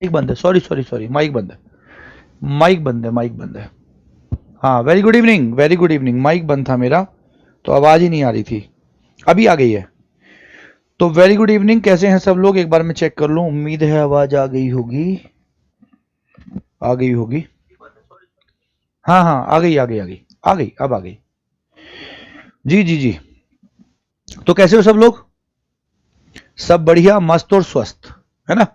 Mic बंद है, sorry sorry sorry, mic बंद है, माइक बंद है, माइक बंद है। हाँ very good evening, very good evening. Mic बंद था मेरा तो आवाज ही नहीं आ रही थी, अभी आ गई है। तो वेरी गुड इवनिंग, कैसे हैं सब लोग? एक बार मैं चेक कर लूं, उम्मीद है आवाज आ गई होगी, आ गई होगी। हाँ हाँ आ गई आ गई आ गई आ गई, अब आ गई। जी जी जी। तो कैसे हो सब लोग? सब बढ़िया, मस्त और स्वस्थ, है ना?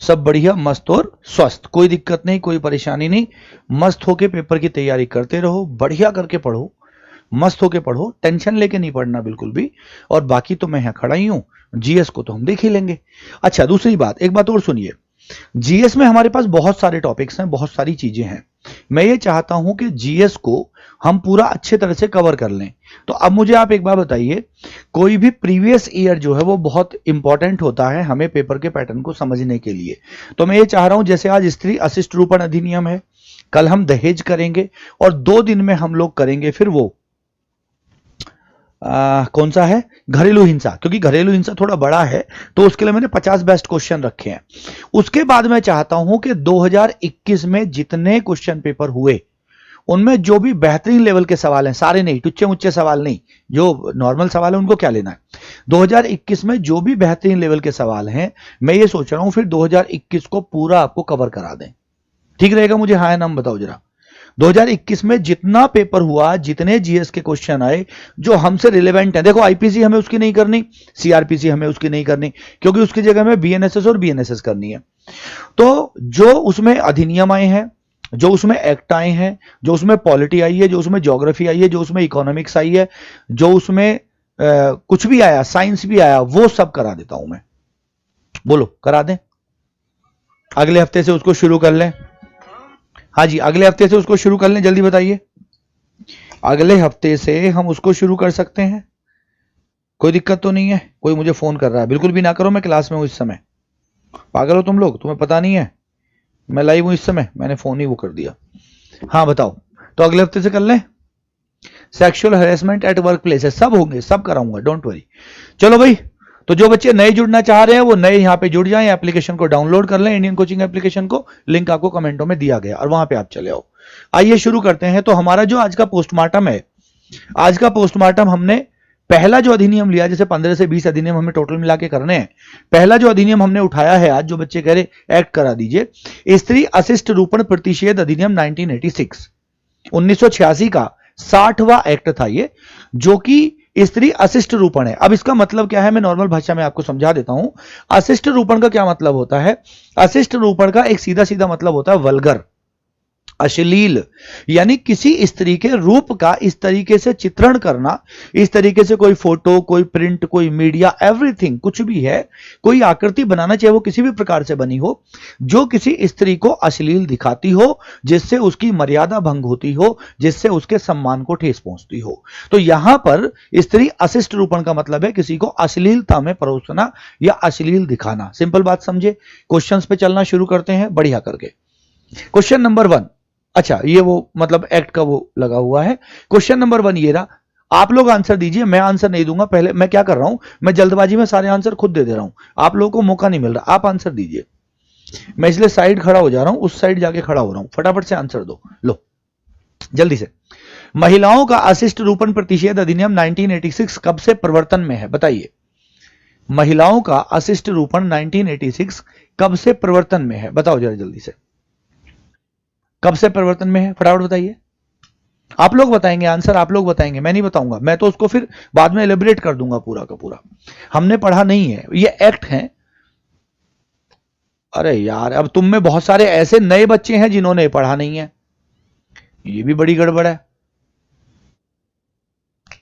सब बढ़िया, मस्त और स्वस्थ, कोई दिक्कत नहीं, कोई परेशानी नहीं। मस्त होके पेपर की तैयारी करते रहो, बढ़िया करके पढ़ो, मस्त होके पढ़ो, टेंशन लेके नहीं पढ़ना बिल्कुल भी। और बाकी तो मैं यहाँ खड़ा ही हूं, जीएस को तो हम देख ही लेंगे। अच्छा दूसरी बात, एक बात और सुनिए, जीएस में हमारे पास बहुत सारे टॉपिक्स हैं, बहुत सारी चीजें हैं। मैं ये चाहता हूं कि जीएस को हम पूरा अच्छे तरह से कवर कर लें। तो अब मुझे आप एक बात बताइए, कोई भी प्रीवियस ईयर जो है वो बहुत इंपॉर्टेंट होता है हमें पेपर के पैटर्न को समझने के लिए। तो मैं ये चाह रहा हूं, जैसे आज स्त्री अशिष्ट रूपण अधिनियम है, कल हम दहेज करेंगे, और 2 दिन में हम लोग करेंगे फिर वो कौन सा है, घरेलू हिंसा। क्योंकि घरेलू हिंसा थोड़ा बड़ा है तो उसके लिए मैंने 50 बेस्ट क्वेश्चन रखे हैं। उसके बाद मैं चाहता हूं कि 2021 में जितने क्वेश्चन पेपर हुए उनमें जो भी बेहतरीन लेवल के सवाल हैं, सारे नहीं, टुच्चे मुच्चे सवाल नहीं, जो नॉर्मल सवाल है उनको क्या लेना है, 2021 में जो भी बेहतरीन लेवल के सवाल हैं, मैं ये सोच रहा हूं फिर 2021 को पूरा आपको कवर करा दें। ठीक रहेगा? मुझे हाँ नाम बताओ जरा। 2021 में जितना पेपर हुआ, जितने जीएस के क्वेश्चन आए जो हमसे रिलेवेंट है, देखो आईपीसी हमें उसकी नहीं करनी, सीआरपीसी हमें उसकी नहीं करनी, क्योंकि उसकी जगह में बीएनएसएस और बीएनएसएस करनी है। तो जो उसमें अधिनियम आए हैं, जो उसमें एक्ट आए हैं, जो उसमें पॉलिटी आई है, जो उसमें ज्योग्राफी आई है, जो उसमें इकोनॉमिक्स आई है, जो उसमें कुछ भी आया, साइंस भी आया, वो सब करा देता हूं मैं। बोलो करा दें? अगले हफ्ते से उसको शुरू कर लें? हाँ जी, अगले हफ्ते से उसको शुरू कर लें, जल्दी बताइए। अगले हफ्ते से हम उसको शुरू कर सकते हैं, कोई दिक्कत तो नहीं है? कोई मुझे फोन कर रहा है, बिल्कुल भी ना करो, मैं क्लास में हूं इस समय। पागल हो तुम लोग, तुम्हें पता नहीं है मैं लाइव हूं इस समय, मैंने फोन ही वो कर दिया। हाँ बताओ, तो अगले हफ्ते से कर लें? Sexual harassment at work place है, सब होंगे, सब कराऊंगा, डोंट वरी। चलो भाई, तो जो बच्चे नए जुड़ना चाह रहे हैं वो नए यहां पे जुड़ जाएं, एप्लीकेशन को डाउनलोड कर लें, इंडियन कोचिंग एप्लीकेशन को, लिंक आपको कमेंटों में दिया गया और वहां पे आप चले आओ। आइए शुरू करते हैं। तो हमारा जो आज का पोस्टमार्टम है, आज का पोस्टमार्टम हमने पहला जो अधिनियम लिया, जैसे 15 से 20 अधिनियम हमें टोटल मिला के करने हैं, पहला जो अधिनियम हमने उठाया है आज, जो बच्चे कह रहे एक्ट करा दीजिए, स्त्री अशिष्ट रूपण प्रतिषेध अधिनियम 1986, 1986 का 60वां एक्ट था ये, जो कि स्त्री अशिष्ट रूपण है। अब इसका मतलब क्या है, मैं नॉर्मल भाषा में आपको समझा देता हूं। अशिष्ट रूपण का क्या मतलब होता है? अशिष्ट रूपण का एक सीधा सीधा मतलब होता है वल्गर, अश्लील, यानी किसी स्त्री के रूप का इस तरीके से चित्रण करना, इस तरीके से कोई फोटो, कोई प्रिंट, कोई मीडिया, एवरीथिंग, कुछ भी है, कोई आकृति बनाना, चाहे वो किसी भी प्रकार से बनी हो, जो किसी स्त्री को अश्लील दिखाती हो, जिससे उसकी मर्यादा भंग होती हो, जिससे उसके सम्मान को ठेस पहुंचती हो। तो यहां पर स्त्री अशिष्ट रूपण का मतलब है किसी को अश्लीलता में परोसना या अश्लील दिखाना। सिंपल बात समझे? क्वेश्चंस पे चलना शुरू करते हैं बढ़िया करके। क्वेश्चन नंबर 1, अच्छा ये वो मतलब एक्ट का वो लगा हुआ है। क्वेश्चन नंबर 1 ये रहा, आप लोग आंसर दीजिए, मैं आंसर नहीं दूंगा। पहले मैं क्या कर रहा हूं, मैं जल्दबाजी में सारे आंसर खुद दे दे रहा हूं, आप लोगों को मौका नहीं मिल रहा, आप आंसर दीजिए। मैं इसलिए साइड खड़ा हो जा रहा हूं, उस साइड जाके खड़ा हो रहा हूं, फटाफट से आंसर दो, लो जल्दी से। महिलाओं का अशिष्ट रूपण प्रतिषेध अधिनियम 1986 कब से प्रवर्तन में है, बताइए। महिलाओं का अशिष्ट रूपण 1986 कब से प्रवर्तन में है, बताओ जरा जल्दी से, कब से प्रवर्तन में है, फटाफट बताइए। आप लोग बताएंगे आंसर, आप लोग बताएंगे, मैं नहीं बताऊंगा, मैं तो उसको फिर बाद में एलिब्रेट कर दूंगा पूरा का पूरा। हमने पढ़ा नहीं है, ये एक्ट है। अरे यार, अब तुम में बहुत सारे ऐसे नए बच्चे हैं जिन्होंने पढ़ा नहीं है, ये भी बड़ी गड़बड़ है।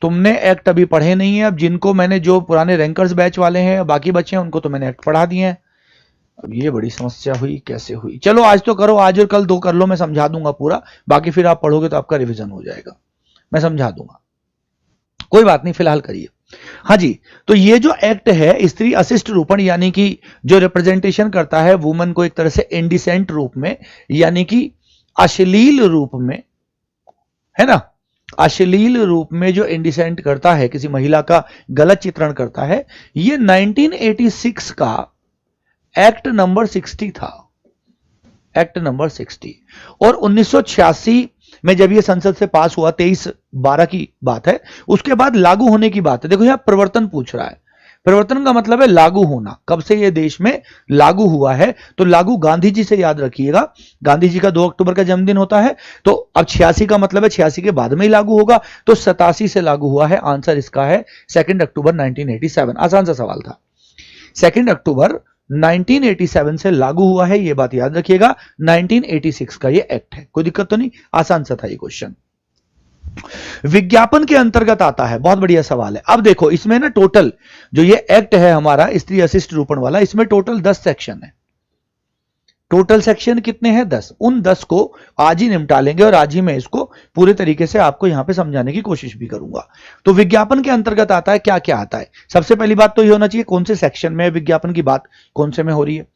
तुमने एक्ट अभी पढ़े नहीं है। अब जिनको मैंने, जो पुराने रैंकर्स बैच वाले हैं, बाकी बच्चे हैं, उनको तो मैंने एक्ट पढ़ा दिए हैं। अब ये बड़ी समस्या हुई, कैसे हुई? चलो आज तो करो, आज और कल 2 कर लो, मैं समझा दूंगा पूरा, बाकी फिर आप पढ़ोगे तो आपका रिवीजन हो जाएगा, मैं समझा दूंगा, कोई बात नहीं, फिलहाल करिए। हाँ जी, तो ये जो एक्ट है स्त्री अशिष्ट रूपण, यानी कि जो रिप्रेजेंटेशन करता है वुमन को एक तरह से इंडिसेंट रूप में, यानी कि अश्लील रूप में, है ना, अश्लील रूप में जो इंडिसेंट करता है, किसी महिला का गलत चित्रण करता है, ये 1986 का एक्ट नंबर 60 था। Act number 60। और 1986 में जब ये संसद से पास हुआ, 23/12 की बात है, उसके बाद लागू होने की बात है। देखो यहां परिवर्तन पूछ रहा है, परिवर्तन का मतलब है लागू होना, कब से ये देश में लागू हुआ है। तो लागू गांधी जी से याद रखिएगा, गांधी जी का 2 अक्टूबर का जन्मदिन होता है, तो अब 86 का मतलब है 86 के बाद में ही लागू होगा, तो 87 से लागू हुआ है। आंसर इसका है 2 अक्टूबर 1987। आसान सा सवाल था, 2 अक्टूबर 1987 से लागू हुआ है, यह बात याद रखिएगा। 1986 का ये एक्ट है, कोई दिक्कत तो नहीं, आसान सा था ये क्वेश्चन। विज्ञापन के अंतर्गत आता है, बहुत बढ़िया सवाल है। अब देखो इसमें ना टोटल जो ये एक्ट है हमारा स्त्री अशिष्ट रूपण वाला, इसमें टोटल 10 सेक्शन है। टोटल सेक्शन कितने हैं? 10। उन 10 को आज ही निपटा लेंगे और आज ही मैं इसको पूरे तरीके से आपको यहां पे समझाने की कोशिश भी करूंगा। तो विज्ञापन के अंतर्गत आता है, क्या क्या आता है? सबसे पहली बात तो ये होना चाहिए कौन से सेक्शन में विज्ञापन की बात कौन से में हो रही है।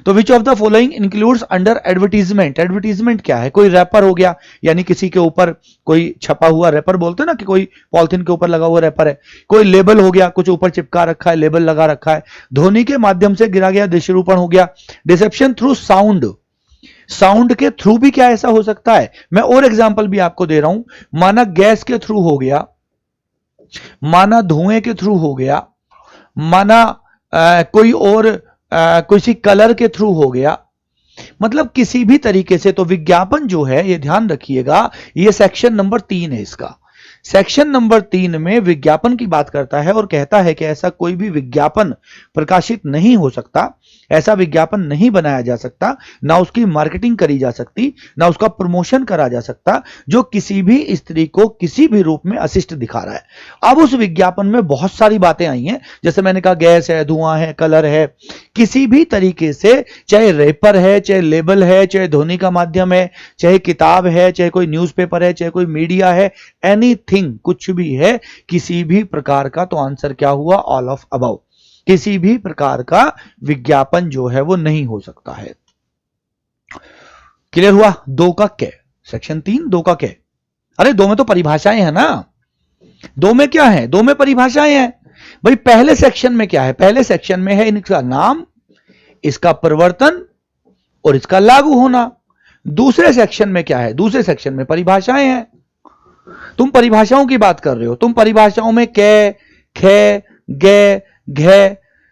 तो which of the following includes under advertisement. Advertisement क्या है? कोई रैपर हो गया, यानी किसी के ऊपर कोई छपा हुआ, रैपर बोलते हैं ना कि कोई पॉलिथीन के ऊपर लगा हुआ रैपर है। कोई लेबल हो गया, कुछ ऊपर चिपका रखा है, लेबल लगा रखा है। ध्वनि के माध्यम से गिरा गया दृश्यरूपण हो गया। डिसेप्शन थ्रू साउंड, साउंड के थ्रू भी क्या ऐसा हो सकता है? मैं और एग्जांपल भी आपको दे रहा हूं, माना गैस के थ्रू हो गया, माना धुएं के थ्रू हो गया, माना कोई और किसी कलर के थ्रू हो गया, मतलब किसी भी तरीके से। तो विज्ञापन जो है ये ध्यान रखिएगा, ये सेक्शन नंबर 3 है इसका। सेक्शन नंबर 3 में विज्ञापन की बात करता है और कहता है कि ऐसा कोई भी विज्ञापन प्रकाशित नहीं हो सकता, ऐसा विज्ञापन नहीं बनाया जा सकता, ना उसकी मार्केटिंग करी जा सकती, ना उसका प्रमोशन करा जा सकता, जो किसी भी स्त्री को किसी भी रूप में अशिष्ट दिखा रहा है। अब उस विज्ञापन में बहुत सारी बातें आई हैं, जैसे मैंने कहा गैस है, धुआं है, कलर है, किसी भी तरीके से, चाहे रेपर है, चाहे लेबल है, चाहे ध्वनि का माध्यम है, चाहे किताब है, चाहे कोई न्यूज़पेपर है, चाहे कोई मीडिया है, एनीथिंग, कुछ भी है, किसी भी प्रकार का। तो आंसर क्या हुआ? All of above. किसी भी प्रकार का विज्ञापन जो है वो नहीं हो सकता है। क्लियर हुआ? 2 का कै, सेक्शन 3 2 का कै। अरे 2 में तो परिभाषाएं हैं ना, 2 में क्या है? 2 में परिभाषाएं हैं भाई। पहले सेक्शन में क्या है? पहले सेक्शन में है इनका नाम, इसका परिवर्तन और इसका लागू होना। दूसरे सेक्शन में क्या है? दूसरे सेक्शन में परिभाषाएं हैं। तुम परिभाषाओं की बात कर रहे हो, तुम परिभाषाओं में कै, खे, गे, घे,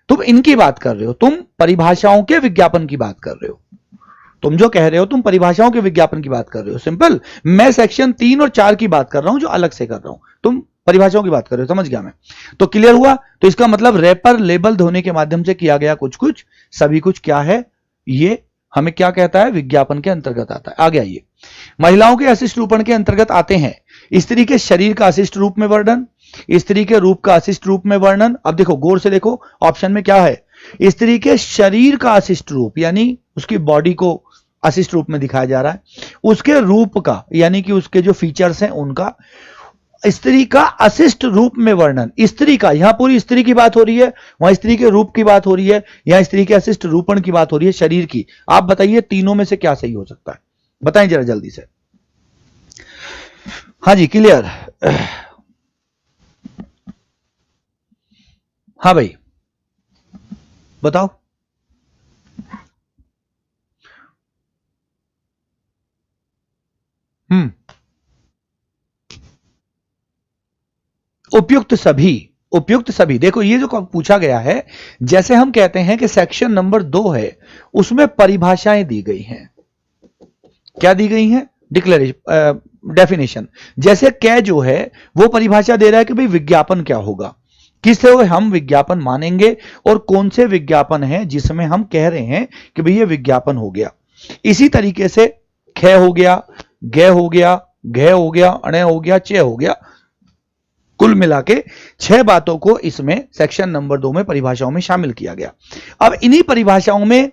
तुम इनकी बात कर रहे हो, तुम परिभाषाओं के विज्ञापन की बात कर रहे हो। तुम जो कह रहे हो तुम परिभाषाओं के विज्ञापन की बात कर रहे हो, सिंपल। मैं सेक्शन 3 और 4 की बात कर रहा हूं, जो अलग से कर रहा हूं, तुम परिभाषाओं की बात कर रहे हो, समझ गया मैं। तो क्लियर हुआ? तो इसका मतलब रैपर, लेबल, धोने के माध्यम से किया गया कुछ कुछ, सभी कुछ क्या है? ये हमें क्या कहता है? विज्ञापन के अंतर्गत आता है। आगे आइए, महिलाओं के अशिष्ट रूपण के अंतर्गत आते हैं स्त्री के शरीर का अशिष्ट रूप में वर्णन, स्त्री के रूप का अशिष्ट रूप में वर्णन। अब देखो गौर से देखो, ऑप्शन में क्या है? स्त्री के शरीर का अशिष्ट रूप, यानी उसकी बॉडी को अशिष्ट रूप में दिखाया जा रहा है। उसके रूप का, यानी कि उसके जो फीचर्स हैं उनका। स्त्री का अशिष्ट रूप में वर्णन, स्त्री का, यहां पूरी स्त्री की बात हो रही है, वहां स्त्री के रूप की बात हो रही है, यहां स्त्री के अशिष्ट रूपण की बात हो रही है, शरीर की। आप बताइए तीनों में से क्या सही हो सकता है? बताएं जरा जल्दी से। हाँ जी, क्लियर? हाँ भाई बताओ। उपयुक्त सभी, उपयुक्त सभी। देखो ये जो पूछा गया है, जैसे हम कहते हैं कि सेक्शन नंबर 2 है, उसमें परिभाषाएं दी गई हैं। क्या दी गई हैं? Declaration, definition. जैसे कै जो है वो परिभाषा दे रहा है कि भाई विज्ञापन क्या होगा, किससे हम विज्ञापन मानेंगे और कौन से विज्ञापन है जिसमें हम कह रहे हैं कि भाई ये विज्ञापन हो गया। इसी तरीके से खे हो गया, गे हो गया, घे हो गया, अणे हो गया, चे हो गया, कुल मिला के 6 बातों को इसमें सेक्शन नंबर 2 में परिभाषाओं में शामिल किया गया। अब इन्हीं परिभाषाओं में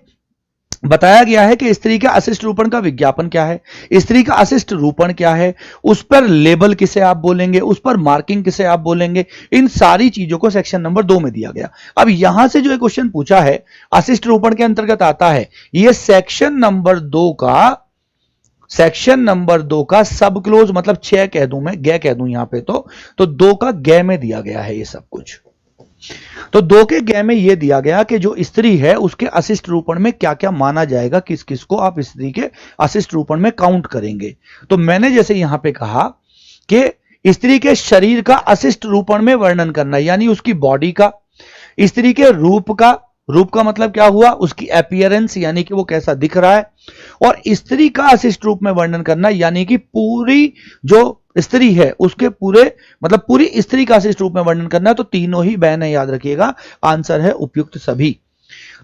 बताया गया है कि स्त्री का अशिष्ट रूपण का विज्ञापन क्या है, स्त्री का अशिष्ट रूपण क्या है, उस पर लेबल किसे आप बोलेंगे, उस पर मार्किंग किसे आप बोलेंगे, इन सारी चीजों को सेक्शन नंबर 2 में दिया गया। अब यहां से जो एक क्वेश्चन पूछा है, अशिष्ट रूपण के अंतर्गत आता है, यह सेक्शन नंबर 2 का, सेक्शन नंबर 2 का सब क्लोज, मतलब 6 कह दूं मैं, गे कह दूं यहां पे, तो 2 का गे में दिया गया है ये सब कुछ। तो 2 के ग में यह दिया गया कि जो स्त्री है उसके अशिष्ट रूपण में क्या क्या माना जाएगा, किस किस को आप स्त्री के अशिष्ट रूपण में काउंट करेंगे। तो मैंने जैसे यहां पे कहा कि स्त्री के शरीर का अशिष्ट रूपण में वर्णन करना, यानी उसकी बॉडी का, स्त्री के रूप का मतलब क्या हुआ, उसकी अपीयरेंस यानी कि वो कैसा दिख रहा है, और स्त्री का अशिष्ट रूप में वर्णन करना यानी कि पूरी जो स्त्री है उसके पूरे मतलब पूरी स्त्री का अशिष्ट रूप में वर्णन करना। तो तीनों ही बहन है, याद रखिएगा, आंसर है उपयुक्त सभी।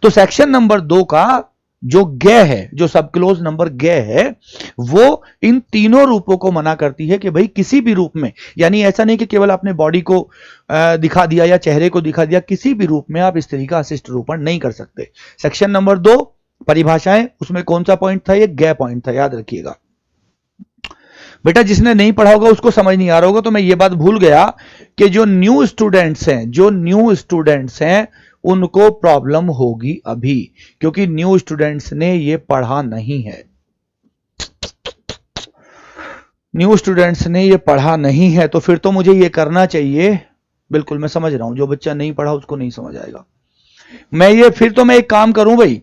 तो सेक्शन नंबर 2 का जो ग है, जो सब क्लोज नंबर ग है, वो इन तीनों रूपों को मना करती है कि भाई किसी भी रूप में, यानी ऐसा नहीं कि केवल अपने बॉडी को दिखा दिया या चेहरे को दिखा दिया, किसी भी रूप में आप स्त्री का अशिष्ट रूपण नहीं कर सकते। सेक्शन नंबर 2 परिभाषाएं, उसमें कौन सा पॉइंट था, ये ग पॉइंट था, याद रखिएगा। बेटा जिसने नहीं पढ़ा होगा उसको समझ नहीं आ रहा होगा, तो मैं ये बात भूल गया कि जो न्यू स्टूडेंट्स हैं उनको प्रॉब्लम होगी अभी, क्योंकि न्यू स्टूडेंट्स ने ये पढ़ा नहीं है। न्यू स्टूडेंट्स ने ये पढ़ा नहीं है, तो फिर तो मुझे ये करना चाहिए। बिल्कुल मैं समझ रहा हूं, जो बच्चा नहीं पढ़ा उसको नहीं समझ आएगा। फिर तो मैं एक काम करूं भाई,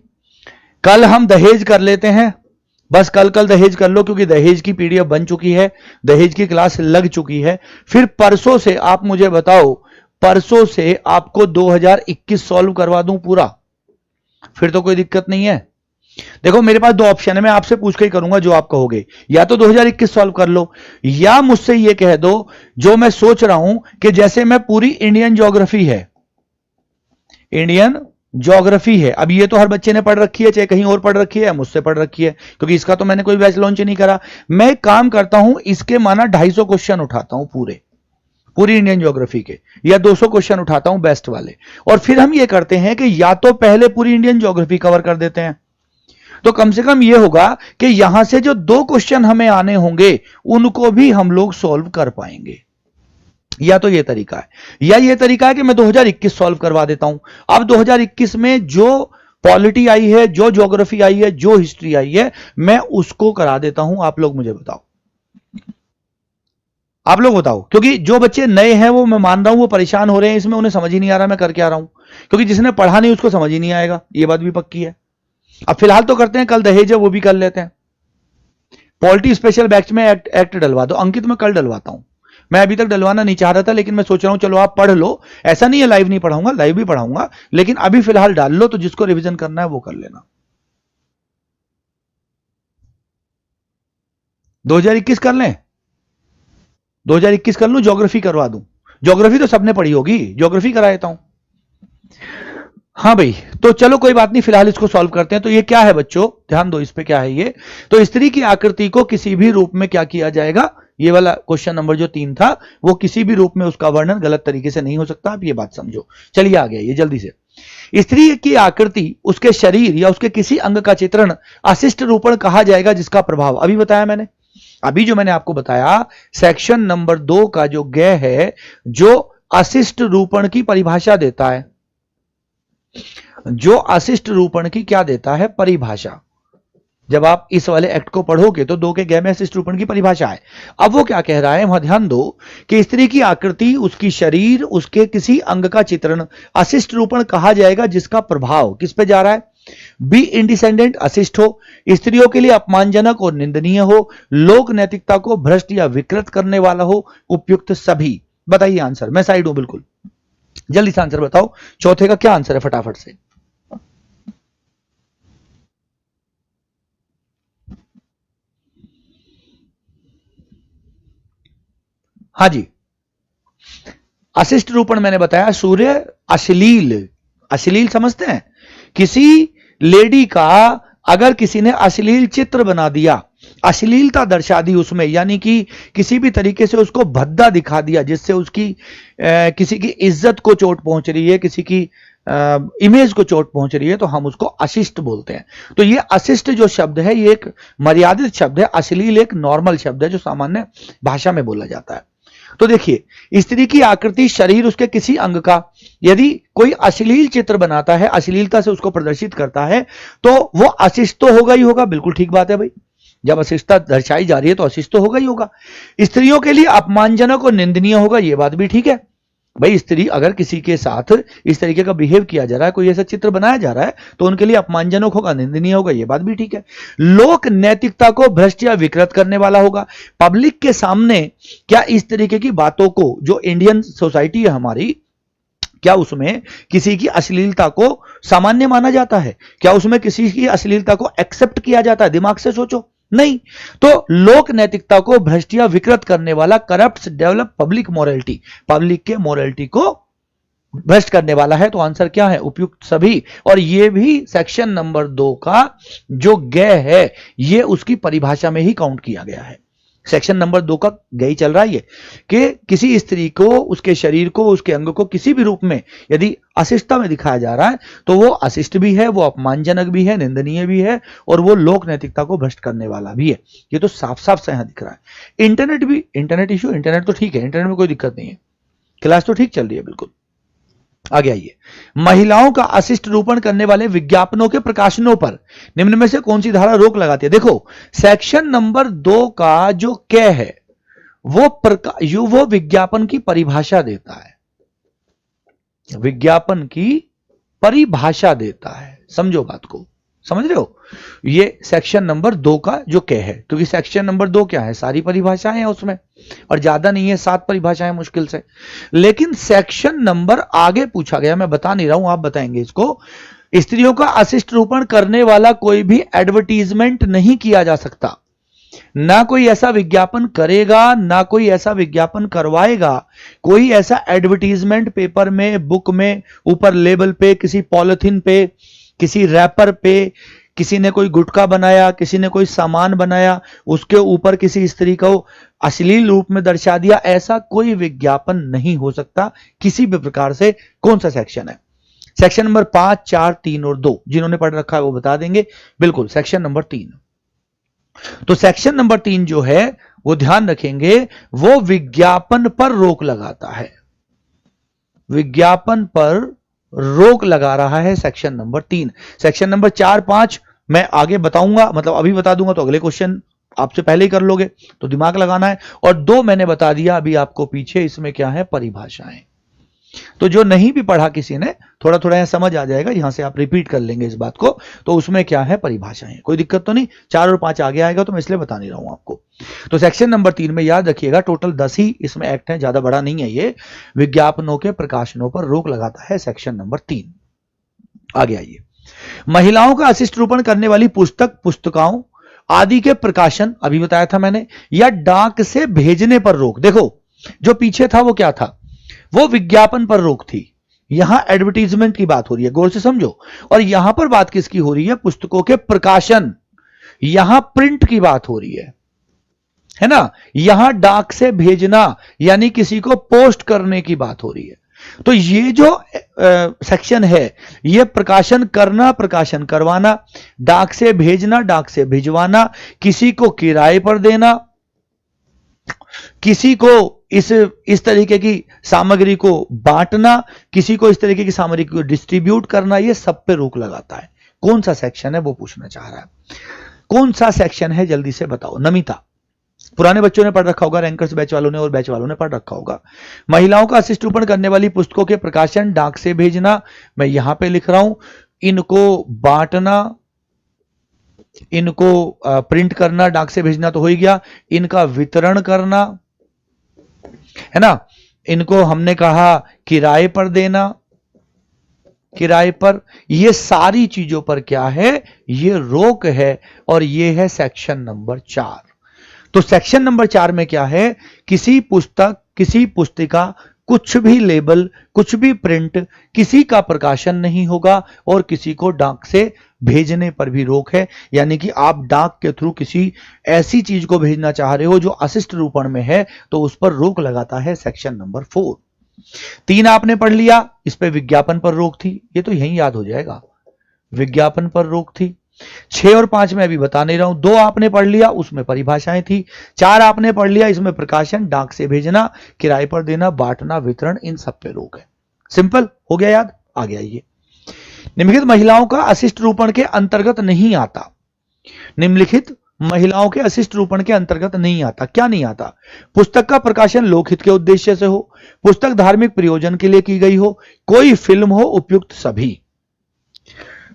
कल हम दहेज कर लेते हैं, बस कल दहेज कर लो, क्योंकि दहेज की पीडीएफ बन चुकी है, दहेज की क्लास लग चुकी है। फिर परसों से आप मुझे बताओ, परसों से आपको 2021 सॉल्व करवा दूं पूरा, फिर तो कोई दिक्कत नहीं है। देखो मेरे पास 2 ऑप्शन है, मैं आपसे पूछ के ही करूंगा जो आप कहोगे, या तो 2021 सॉल्व कर लो, या मुझसे ये कह दो जो मैं सोच रहा हूं कि जैसे मैं पूरी इंडियन ज्योग्राफी है, अब ये तो हर बच्चे ने पढ़ रखी है, चाहे कहीं और पढ़ रखी है, मुझसे पढ़ रखी है, क्योंकि इसका तो मैंने कोई बैच लॉन्च नहीं करा। मैं एक काम करता हूं, इसके माना 250 क्वेश्चन उठाता हूं पूरी इंडियन ज्योग्राफी के, या 200 क्वेश्चन उठाता हूं बेस्ट वाले, और फिर हम ये करते हैं कि या तो पहले पूरी इंडियन ज्योग्राफी कवर कर देते हैं, तो कम से कम ये होगा कि यहां से जो 2 क्वेश्चन हमें आने होंगे उनको भी हम लोग सॉल्व कर पाएंगे। या तो ये तरीका है, या ये तरीका है कि मैं 2021 सॉल्व करवा देता हूं। अब 2021 में जो पॉलिटी आई है, जो ज्योग्राफी आई है, जो हिस्ट्री आई है, मैं उसको करा देता हूं। आप लोग मुझे बताओ, क्योंकि जो बच्चे नए हैं वो मैं मान रहा हूं वो परेशान हो रहे हैं इसमें, उन्हें समझ ही नहीं आ रहा मैं कर क्या रहा हूं, क्योंकि जिसने पढ़ा नहीं उसको समझ ही नहीं आएगा, ये बात भी पक्की है। अब फिलहाल तो करते हैं, कल दहेज है वो भी कर लेते हैं। पॉलिटी स्पेशल बैच में एक्ट डलवा दो, अंकित मैं कल डलवाता हूं। मैं अभी तक डलवाना नहीं चाह रहा था, लेकिन मैं सोच रहा हूं चलो आप पढ़ लो, ऐसा नहीं है लाइव नहीं पढ़ाऊंगा, लाइव भी पढ़ाऊंगा, लेकिन अभी फिलहाल डाल लो, तो जिसको रिवीजन करना है वो कर लेना। 2021 कर लें, 2021 कर लूं, ज्योग्राफी करवा दूं। ज्योग्राफी तो सबने पढ़ी होगी, ज्योग्राफी करा देता हूं। हाँ भाई, तो चलो कोई बात नहीं, फिलहाल इसको सॉल्व करते हैं। तो ये क्या है बच्चों, ध्यान दो इस पे, क्या है ये, तो स्त्री की आकृति को किसी भी रूप में क्या किया जाएगा, ये वाला क्वेश्चन नंबर जो 3 था, वो किसी भी रूप में उसका वर्णन गलत तरीके से नहीं हो सकता, आप ये बात समझो। चलिए आ गया ये जल्दी से। स्त्री की आकृति, उसके शरीर या उसके किसी अंग का चित्रण अशिष्ट रूपण कहा जाएगा जिसका प्रभाव, अभी बताया मैंने, अभी जो मैंने आपको बताया सेक्शन नंबर 2 का जो ग है, जो अशिष्ट रूपण की परिभाषा देता है, जो अशिष्ट रूपण की क्या देता है, परिभाषा। जब आप इस वाले एक्ट को पढ़ोगे तो 2 के ग में अशिष्ट रूपण की परिभाषा है। अब वो क्या कह रहा है, वहां ध्यान दो कि स्त्री की आकृति, उसकी शरीर, उसके किसी अंग का चित्रण अशिष्ट रूपण कहा जाएगा जिसका प्रभाव किस पे जा रहा है, बी इंडिसेंडेंट अशिष्ट हो, स्त्रियों के लिए अपमानजनक और निंदनीय हो, लोक नैतिकता को भ्रष्ट या विकृत करने वाला हो, उपयुक्त सभी। बताइए आंसर, मैं साइड हूं बिल्कुल, जल्दी से आंसर बताओ। चौथे का क्या आंसर है फटाफट से। हाँ जी, अशिष्ट रूपण मैंने बताया, सूर्य अश्लील समझते हैं, किसी लेडी का अगर किसी ने अश्लील चित्र बना दिया, अश्लीलता दर्शा दी उसमें, यानी कि किसी भी तरीके से उसको भद्दा दिखा दिया जिससे उसकी किसी की इज्जत को चोट पहुंच रही है, किसी की इमेज को चोट पहुंच रही है, तो हम उसको अशिष्ट बोलते हैं। तो ये अशिष्ट जो शब्द है ये एक मर्यादित शब्द है, अश्लील एक नॉर्मल शब्द है जो सामान्य भाषा में बोला जाता है। तो देखिए, स्त्री की आकृति, शरीर, उसके किसी अंग का, यदि कोई अश्लील चित्र बनाता है, अश्लीलता से उसको प्रदर्शित करता है, तो वो अशिष्ट तो होगा ही होगा, बिल्कुल ठीक बात है भाई, जब अशिष्टता दर्शाई जा रही है तो अशिष्ट तो होगा ही होगा। स्त्रियों के लिए अपमानजनक और निंदनीय होगा, यह बात भी ठीक है, भाई स्त्री अगर किसी के साथ इस तरीके का बिहेव किया जा रहा है, कोई ऐसा चित्र बनाया जा रहा है, तो उनके लिए अपमानजनक होगा, निंदनीय होगा, ये बात भी ठीक है। लोक नैतिकता को भ्रष्ट या विकृत करने वाला होगा। पब्लिक के सामने क्या इस तरीके की बातों को, जो इंडियन सोसाइटी है हमारी, क्या उसमें किसी की अश्लीलता को सामान्य माना जाता है? क्या उसमें किसी की अश्लीलता को एक्सेप्ट किया जाता है? दिमाग से सोचो, नहीं। तो लोक नैतिकता को भ्रष्ट या विकृत करने वाला, corrupt develop public morality, public के मोरालिटी को भ्रष्ट करने वाला है। तो आंसर क्या है? उपयुक्त सभी। और यह भी सेक्शन नंबर 2 का जो गै है, यह उसकी परिभाषा में ही काउंट किया गया है। सेक्शन नंबर 2 का गई चल रहा है ये कि किसी स्त्री को, उसके शरीर को, उसके अंग को किसी भी रूप में यदि अशिष्टता में दिखाया जा रहा है, तो वो अशिष्ट भी है, वो अपमानजनक भी है, निंदनीय भी है, और वो लोक नैतिकता को भ्रष्ट करने वाला भी है। ये तो साफ साफ से यहां दिख रहा है। इंटरनेट भी, इंटरनेट इश्यू, इंटरनेट तो ठीक है, इंटरनेट में कोई दिक्कत नहीं है, क्लास तो ठीक चल रही है बिल्कुल। आगे आइए, महिलाओं का अशिष्ट रूपण करने वाले विज्ञापनों के प्रकाशनों पर निम्न में से कौन सी धारा रोक लगाती है? देखो, सेक्शन नंबर 2 का जो कै है वो विज्ञापन की परिभाषा देता है, विज्ञापन की परिभाषा देता है। समझो बात को, समझ रहे हो? ये सेक्शन नंबर 2 का जो कै है, क्योंकि सेक्शन नंबर 2 क्या है? सारी परिभाषाएं हैं उसमें, और ज्यादा नहीं है, 7 परिभाषाएं मुश्किल से। लेकिन सेक्शन नंबर आगे पूछा गया, मैं बता नहीं रहा हूं, आप बताएंगे इसको। स्त्रियों का अशिष्ट रूपण करने वाला कोई भी एडवर्टीजमेंट नहीं किया जा सकता, ना कोई ऐसा विज्ञापन करेगा, ना कोई ऐसा विज्ञापन करवाएगा। कोई ऐसा एडवर्टीजमेंट पेपर में, बुक में, ऊपर लेबल पे, किसी पॉलिथीन पे, किसी रैपर पे, किसी ने कोई गुटखा बनाया, किसी ने कोई सामान बनाया, उसके ऊपर किसी स्त्री को अश्लील रूप में दर्शा दिया, ऐसा कोई विज्ञापन नहीं हो सकता किसी भी प्रकार से। कौन सा सेक्शन है? सेक्शन नंबर 5, 4, 3 और 2। जिन्होंने पढ़ रखा है वो बता देंगे। बिल्कुल, सेक्शन नंबर 3। तो सेक्शन नंबर 3 जो है वो ध्यान रखेंगे, वो विज्ञापन पर रोक लगाता है, विज्ञापन पर रोक लगा रहा है सेक्शन नंबर 3। सेक्शन नंबर 4, 5 मैं आगे बताऊंगा, मतलब अभी बता दूंगा तो अगले क्वेश्चन आपसे पहले ही कर लोगे, तो दिमाग लगाना है। और 2 मैंने बता दिया अभी आपको पीछे, इसमें क्या है? परिभाषाएं। तो जो नहीं भी पढ़ा किसी ने, थोड़ा थोड़ा यहां समझ आ जाएगा, यहां से आप रिपीट कर लेंगे इस बात को। तो उसमें क्या है? परिभाषाएं। कोई दिक्कत तो नहीं, 4 और 5 आगे आएगा तो मैं इसलिए बता नहीं रहा हूं आपको। तो सेक्शन नंबर 3 में याद रखिएगा, टोटल 10 ही इसमें एक्ट है, ज्यादा बड़ा नहीं है ये। विज्ञापनों के प्रकाशनों पर रोक लगाता है सेक्शन नंबर 3। आगे आइए, महिलाओं का अशिष्ट रूपण करने वाली पुस्तक, पुस्तिकाओं आदि के प्रकाशन, अभी बताया था मैंने, या डाक से भेजने पर रोक। देखो, जो पीछे था वो क्या था? वो विज्ञापन पर रोक थी। यहां एडवर्टीजमेंट की बात हो रही है, गौर से समझो। और यहां पर बात किसकी हो रही है? पुस्तकों के प्रकाशन, यहां प्रिंट की बात हो रही है ना। यहां डाक से भेजना यानी किसी को पोस्ट करने की बात हो रही है। तो ये जो सेक्शन है, ये प्रकाशन करना, प्रकाशन करवाना, डाक से भेजना, डाक से भिजवाना, किसी को किराए पर देना, किसी को इस तरीके की सामग्री को बांटना, किसी को इस तरीके की सामग्री को डिस्ट्रीब्यूट करना, ये सब पे रोक लगाता है। कौन सा सेक्शन है वो पूछना चाह रहा है। कौन सा सेक्शन है जल्दी से बताओ। नमिता, पुराने बच्चों ने पढ़ रखा होगा, रैंकर्स बैच वालों ने और बैच वालों ने पढ़ रखा होगा। महिलाओं का अशिष्ट रूपण करने वाली पुस्तकों के प्रकाशन, डाक से भेजना, मैं यहां पे लिख रहा हूं, इनको बांटना, इनको प्रिंट करना, डाक से भेजना तो हो ही गया, इनका वितरण करना, है ना, इनको हमने कहा किराए पर देना, किराए पर, ये सारी चीजों पर क्या है? ये रोक है। और ये है सेक्शन नंबर 4। तो सेक्शन नंबर 4 में क्या है? किसी पुस्तक, किसी पुस्तिका, कुछ भी लेबल, कुछ भी प्रिंट, किसी का प्रकाशन नहीं होगा, और किसी को डाक से भेजने पर भी रोक है। यानी कि आप डाक के थ्रू किसी ऐसी चीज को भेजना चाह रहे हो जो अशिष्ट रूपण में है, तो उस पर रोक लगाता है सेक्शन नंबर 4। 3 आपने पढ़ लिया, इस पे विज्ञापन पर रोक थी, ये तो यही याद हो जाएगा, विज्ञापन पर रोक थी। 6 और 5 में अभी बता नहीं रहा हूं। 2 आपने पढ़ लिया, उसमें परिभाषाएं थी। 4 आपने पढ़ लिया, इसमें प्रकाशन, डाक से भेजना, किराए पर देना, बांटना, वितरण, इन सब पे रोक है। सिंपल हो गया याद। आगे आइए, निम्नलिखित महिलाओं का अशिष्ट रूपण के अंतर्गत नहीं आता। निम्नलिखित महिलाओं के अशिष्ट रूपण के अंतर्गत नहीं आता? क्या नहीं आता? पुस्तक का प्रकाशन लोकहित के उद्देश्य से हो, पुस्तक धार्मिक प्रयोजन के लिए की गई हो, कोई फिल्म हो, उपयुक्त सभी।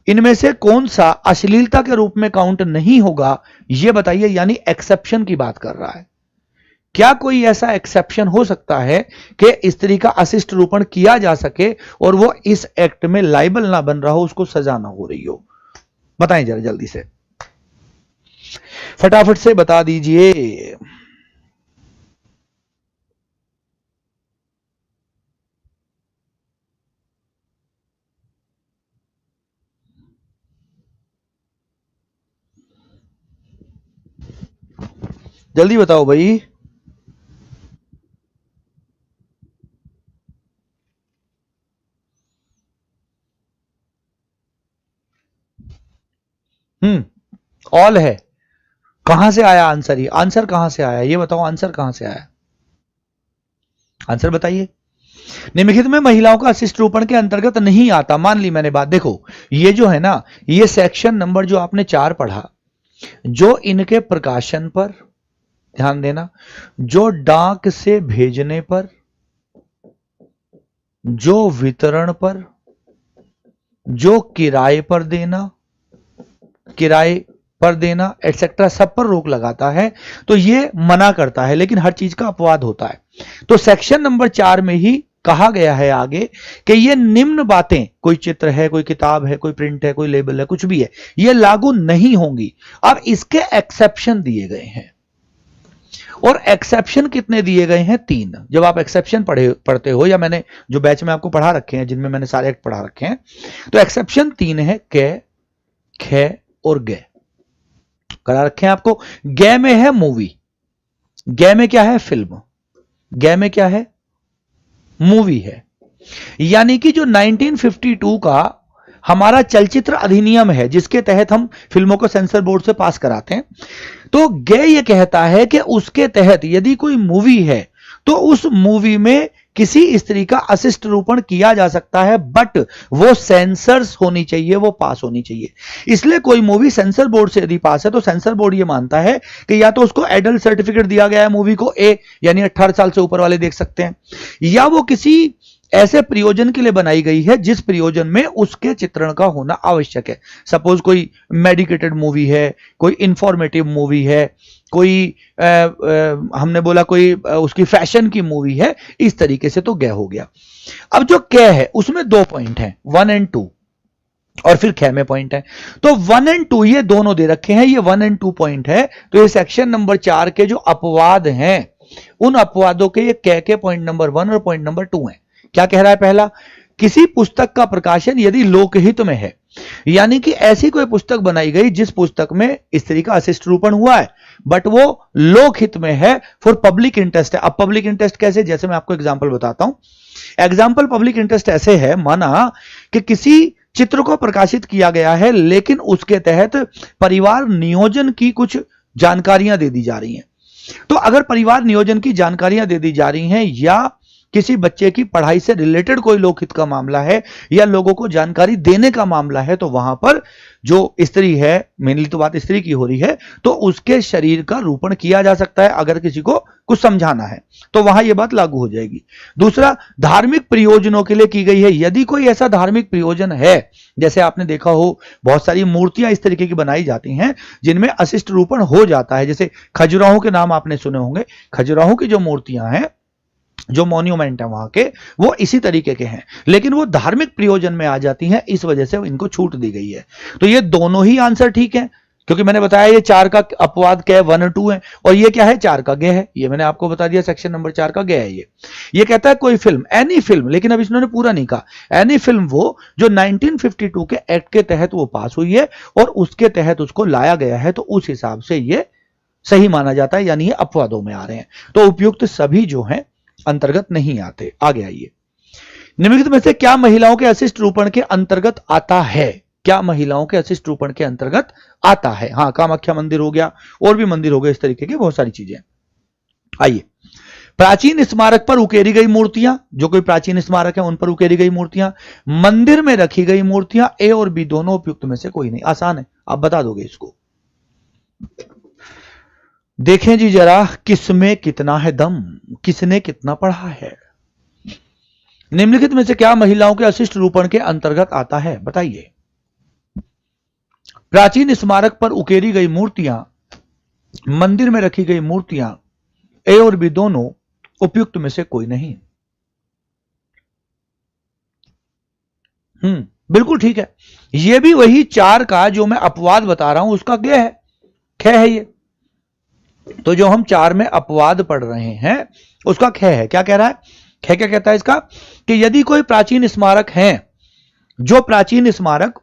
इनमें से कौन सा अश्लीलता के रूप में काउंट नहीं होगा, यह बताइए। यानी एक्सेप्शन की बात कर रहा है। क्या कोई ऐसा एक्सेप्शन हो सकता है कि स्त्री का अशिष्ट रूपण किया जा सके और वो इस एक्ट में लाइबल ना बन रहा हो, उसको सजा ना हो रही हो? बताएं जरा जल्दी से, फटाफट से बता दीजिए। जल्दी बताओ भाई। ऑल है। कहां से आया आंसर? ये आंसर कहां से आया, ये बताओ, आंसर कहां से आया? आंसर बताइए। निम्नलिखित में महिलाओं का अशिष्ट रूपण के अंतर्गत नहीं आता, मान ली मैंने बात। देखो ये जो है ना, ये सेक्शन नंबर जो आपने 4 पढ़ा, जो इनके प्रकाशन पर, ध्यान देना, जो डाक से भेजने पर, जो वितरण पर, जो किराए पर देना, किराए पर देना एटसेट्रा, सब पर रोक लगाता है, तो ये मना करता है। लेकिन हर चीज का अपवाद होता है। तो सेक्शन नंबर 4 में ही कहा गया है आगे कि ये निम्न बातें, कोई चित्र है, कोई किताब है, कोई प्रिंट है, कोई लेबल है, कुछ भी है, ये लागू नहीं होंगी। अब इसके एक्सेप्शन दिए गए हैं, और एक्सेप्शन कितने दिए गए हैं? 3। जब आप एक्सेप्शन पढ़ते हो, या मैंने जो बैच में आपको पढ़ा रखे हैं, जिनमें मैंने सारे एक्ट पढ़ा रखे हैं, तो एक्सेप्शन 3 है, कै, खे और गे करा रखे हैं आपको। गे में है मूवी, गे में क्या है? फिल्म, गे में क्या है? मूवी है। यानी कि जो 1952 का हमारा चलचित्र अधिनियम है, जिसके तहत हम फिल्मों को सेंसर बोर्ड से पास कराते हैं, तो गे ये कहता है कि उसके तहत यदि कोई मूवी है तो उस मूवी में किसी स्त्री का अशिष्ट रूपण किया जा सकता है, बट वो सेंसर्स होनी चाहिए, वो पास होनी चाहिए। इसलिए कोई मूवी सेंसर बोर्ड से यदि पास है तो सेंसर बोर्ड ये मानता है कि या तो उसको एडल्ट सर्टिफिकेट दिया गया है, मूवी को ए, यानी 18 साल से ऊपर वाले देख सकते हैं, या वो किसी ऐसे प्रयोजन के लिए बनाई गई है जिस प्रयोजन में उसके चित्रण का होना आवश्यक है। सपोज कोई मेडिकेटेड मूवी है, कोई इंफॉर्मेटिव मूवी है, कोई हमने बोला कोई उसकी फैशन की मूवी है, इस तरीके से तो गे हो गया। अब जो कै है उसमें 2 पॉइंट हैं, 1 और 2, और फिर खे में पॉइंट है। तो 1 और 2 ये दोनों दे रखे हैं, ये 1 और 2 पॉइंट है। तो ये सेक्शन नंबर 4 के जो अपवाद हैं, उन अपवादों के ये कै के पॉइंट नंबर 1 और पॉइंट नंबर 2 है। क्या कह रहा है? पहला, किसी पुस्तक का प्रकाशन यदि लोकहित में है, यानी कि ऐसी कोई पुस्तक बनाई गई जिस पुस्तक में स्त्री का अशिष्ट रूपण हुआ है, बट वो लोकहित में है, फॉर पब्लिक इंटरेस्ट है। अब पब्लिक इंटरेस्ट कैसे? जैसे मैं आपको एग्जांपल बताता हूं। एग्जांपल पब्लिक इंटरेस्ट ऐसे है, माना कि किसी चित्र को प्रकाशित किया गया है, लेकिन उसके तहत परिवार नियोजन की कुछ जानकारियां दे दी जा रही हैं। तो अगर परिवार नियोजन की जानकारियां दे दी जा रही हैं, या किसी बच्चे की पढ़ाई से रिलेटेड कोई लोकहित का मामला है, या लोगों को जानकारी देने का मामला है, तो वहां पर जो स्त्री है, मेनली तो बात स्त्री की हो रही है, तो उसके शरीर का रूपण किया जा सकता है। अगर किसी को कुछ समझाना है तो वहां यह बात लागू हो जाएगी। दूसरा, धार्मिक प्रयोजनों के लिए की गई है। यदि कोई ऐसा धार्मिक प्रयोजन है, जैसे आपने देखा हो बहुत सारी मूर्तियां इस तरीके की बनाई जाती हैं जिनमें अशिष्ट रूपण हो जाता है, जैसे खजुराहो के नाम आपने सुने होंगे। खजुराहो की जो मूर्तियां हैं, जो मॉन्यूमेंट है वहां के, वो इसी तरीके के हैं, लेकिन वो धार्मिक प्रयोजन में आ जाती हैं, इस वजह से इनको छूट दी गई है। तो ये दोनों ही आंसर ठीक है, क्योंकि मैंने बताया ये 4 का अपवाद क्या है? 1 और 2 है, और ये क्या है? 4 का गे है। ये मैंने आपको बता दिया, सेक्शन नंबर 4 का गे है। ये कहता है कोई फिल्म, एनी फिल्म, लेकिन अब इसने पूरा नहीं कहा। एनी फिल्म वो जो 1952 के एक्ट के तहत वो पास हुई है और उसके तहत उसको लाया गया है, तो उस हिसाब से ये सही माना जाता है, यानी ये अपवादों में आ रहे हैं। तो उपयुक्त सभी जो हैं अंतर्गत नहीं आते। आगे आइए, निम्नलिखित में से क्या महिलाओं के अशिष्ट रूपण के अंतर्गत आता है? क्या महिलाओं के अशिष्ट रूपण के अंतर्गत आता है? हाँ, कामाख्या मंदिर हो गया, और भी मंदिर हो गए, इस तरीके की बहुत सारी चीजें। आइए, प्राचीन स्मारक पर उकेरी गई मूर्तियां, जो कोई प्राचीन स्मारक है उन पर उकेरी गई मूर्तियां, मंदिर में रखी गई मूर्तियां, ए और बी दोनों उपयुक्त में से कोई नहीं। आसान है, आप बता दोगे इसको। देखें जी जरा, किसमें कितना है दम, किसने कितना पढ़ा है। निम्नलिखित में से क्या महिलाओं के अशिष्ट रूपण के अंतर्गत आता है, बताइए। प्राचीन स्मारक पर उकेरी गई मूर्तियां, मंदिर में रखी गई मूर्तियां, ए और बी दोनों उपयुक्त में से कोई नहीं। बिल्कुल ठीक है। यह भी वही 4 का जो मैं अपवाद बता रहा हूं उसका क्या है, ख है ये। तो जो हम 4 में अपवाद पढ़ रहे हैं उसका ख है। क्या कह रहा है, ख क्या कहता है इसका, कि यदि कोई प्राचीन स्मारक है, जो प्राचीन स्मारक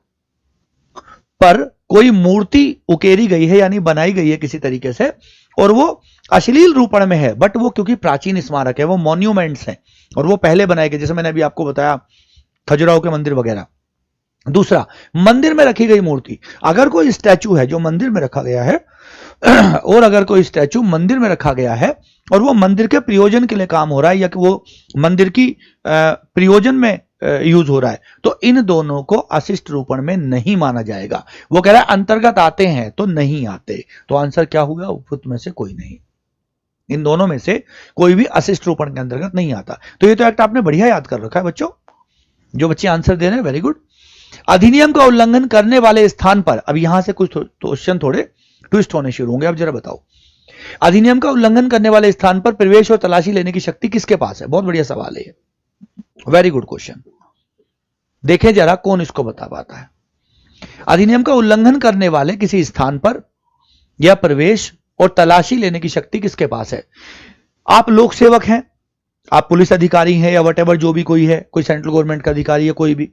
पर कोई मूर्ति उकेरी गई है यानी बनाई गई है किसी तरीके से, और वो अश्लील रूपण में है, बट वो क्योंकि प्राचीन स्मारक है, वो मॉन्यूमेंट्स हैं और वो पहले बनाए गए, जैसे मैंने अभी आपको बताया खजुराहो के मंदिर वगैरह। दूसरा, मंदिर में रखी गई मूर्ति, अगर कोई स्टैचू है जो मंदिर में रखा गया है और अगर कोई स्टैचू मंदिर में रखा गया है और वो मंदिर के प्रयोजन के लिए काम हो रहा है या कि वो मंदिर की प्रयोजन में यूज हो रहा है, तो इन दोनों को अशिष्ट रूपण में नहीं माना जाएगा। वो कह रहा है अंतर्गत आते हैं तो नहीं आते, तो आंसर क्या होगा, उपयुक्त में से कोई नहीं। इन दोनों में से कोई भी अशिष्ट रूपण के अंतर्गत नहीं आता। तो ये तो एक्ट आपने बढ़िया याद कर रखा है बच्चों, जो बच्चे आंसर दे रहे हैं, वेरी गुड। अधिनियम का उल्लंघन करने वाले स्थान पर, अब यहां से कुछ क्वेश्चन थोड़े ट्विस्ट होने शुरू होंगे। अब जरा बताओ, अधिनियम का उल्लंघन करने वाले स्थान पर प्रवेश और तलाशी लेने की शक्ति किसके पास है? बहुत बढ़िया सवाल है, वेरी गुड क्वेश्चन। देखें जरा कौन इसको बता पाता है। अधिनियम का उल्लंघन करने वाले किसी स्थान पर या प्रवेश और तलाशी लेने की शक्ति किसके पास है? आप लोक सेवक हैं, आप पुलिस अधिकारी हैं या वटेवर जो भी कोई है, कोई सेंट्रल गवर्नमेंट का अधिकारी है, कोई भी,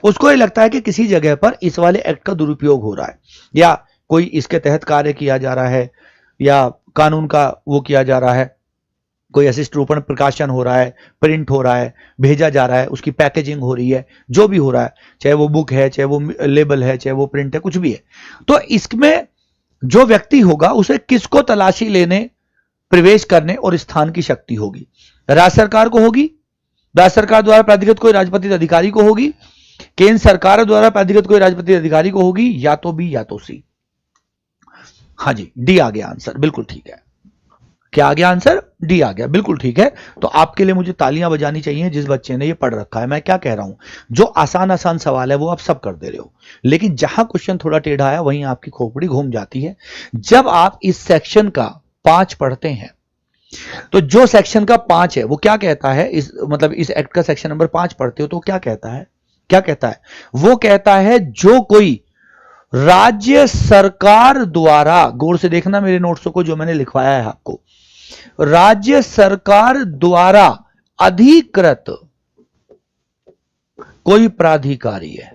उसको ये लगता है कि किसी जगह पर इस वाले एक्ट का दुरुपयोग हो रहा है या कोई इसके तहत कार्य किया जा रहा है या कानून का वो किया जा रहा है, कोई अशिष्ट रूपण प्रकाशन हो रहा है, प्रिंट हो रहा है, भेजा जा रहा है, उसकी पैकेजिंग हो रही है, जो भी हो रहा है, चाहे वो बुक है, चाहे वो लेबल है, चाहे वो प्रिंट है, कुछ भी है, तो इसमें जो व्यक्ति होगा उसे किसको तलाशी लेने, प्रवेश करने और स्थान की शक्ति होगी? राज्य सरकार को होगी, राज्य सरकार द्वारा प्राधिकृत कोई राजपत्रित अधिकारी को होगी, केंद्र सरकार द्वारा प्राधिकृत कोई राजपत्रित अधिकारी को होगी, या तो बी या तो सी। हाँ जी, डी आ गया आंसर, बिल्कुल ठीक है। क्या आ गया आंसर? डी आ गया, बिल्कुल ठीक है। तो आपके लिए मुझे तालियां बजानी चाहिए जिस बच्चे ने ये पढ़ रखा है। मैं क्या कह रहा हूं, जो आसान आसान सवाल है वो आप सब कर दे रहे हो, लेकिन जहां क्वेश्चन थोड़ा टेढ़ा है वहीं आपकी खोपड़ी घूम जाती है। जब आप इस सेक्शन का 5 पढ़ते हैं तो जो सेक्शन का 5 है वो क्या कहता है, इस मतलब इस एक्ट का सेक्शन नंबर 5 पढ़ते हो तो क्या कहता है, क्या कहता है? वो कहता है जो कोई राज्य सरकार द्वारा, गौर से देखना मेरे नोट्स को जो मैंने लिखवाया है आपको, राज्य सरकार द्वारा अधिकृत कोई प्राधिकारी है,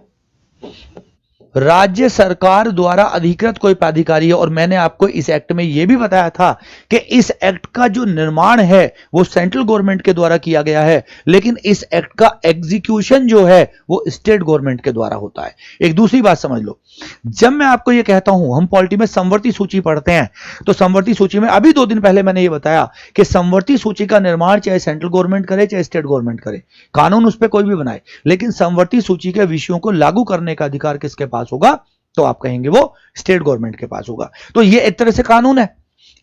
राज्य सरकार द्वारा अधिकृत कोई प्राधिकारी है। और मैंने आपको इस एक्ट में यह भी बताया था कि इस एक्ट का जो निर्माण है वो सेंट्रल गवर्नमेंट के द्वारा किया गया है, लेकिन इस एक्ट का एग्जीक्यूशन जो है वो स्टेट गवर्नमेंट के द्वारा होता है। एक दूसरी बात समझ लो, जब मैं आपको यह कहता हूं, हम पॉलिटी में समवर्ती सूची पढ़ते हैं, तो समवर्ती सूची में अभी 2 दिन पहले मैंने यह बताया कि समवर्ती सूची का निर्माण चाहे सेंट्रल गवर्नमेंट करे चाहे स्टेट गवर्नमेंट करे, कानून उस पर कोई भी बनाए, लेकिन समवर्ती सूची के विषयों को लागू करने का अधिकार किसके पास होगा? तो आप कहेंगे वो स्टेट गवर्नमेंट के पास होगा। तो ये एक तरह से कानून है,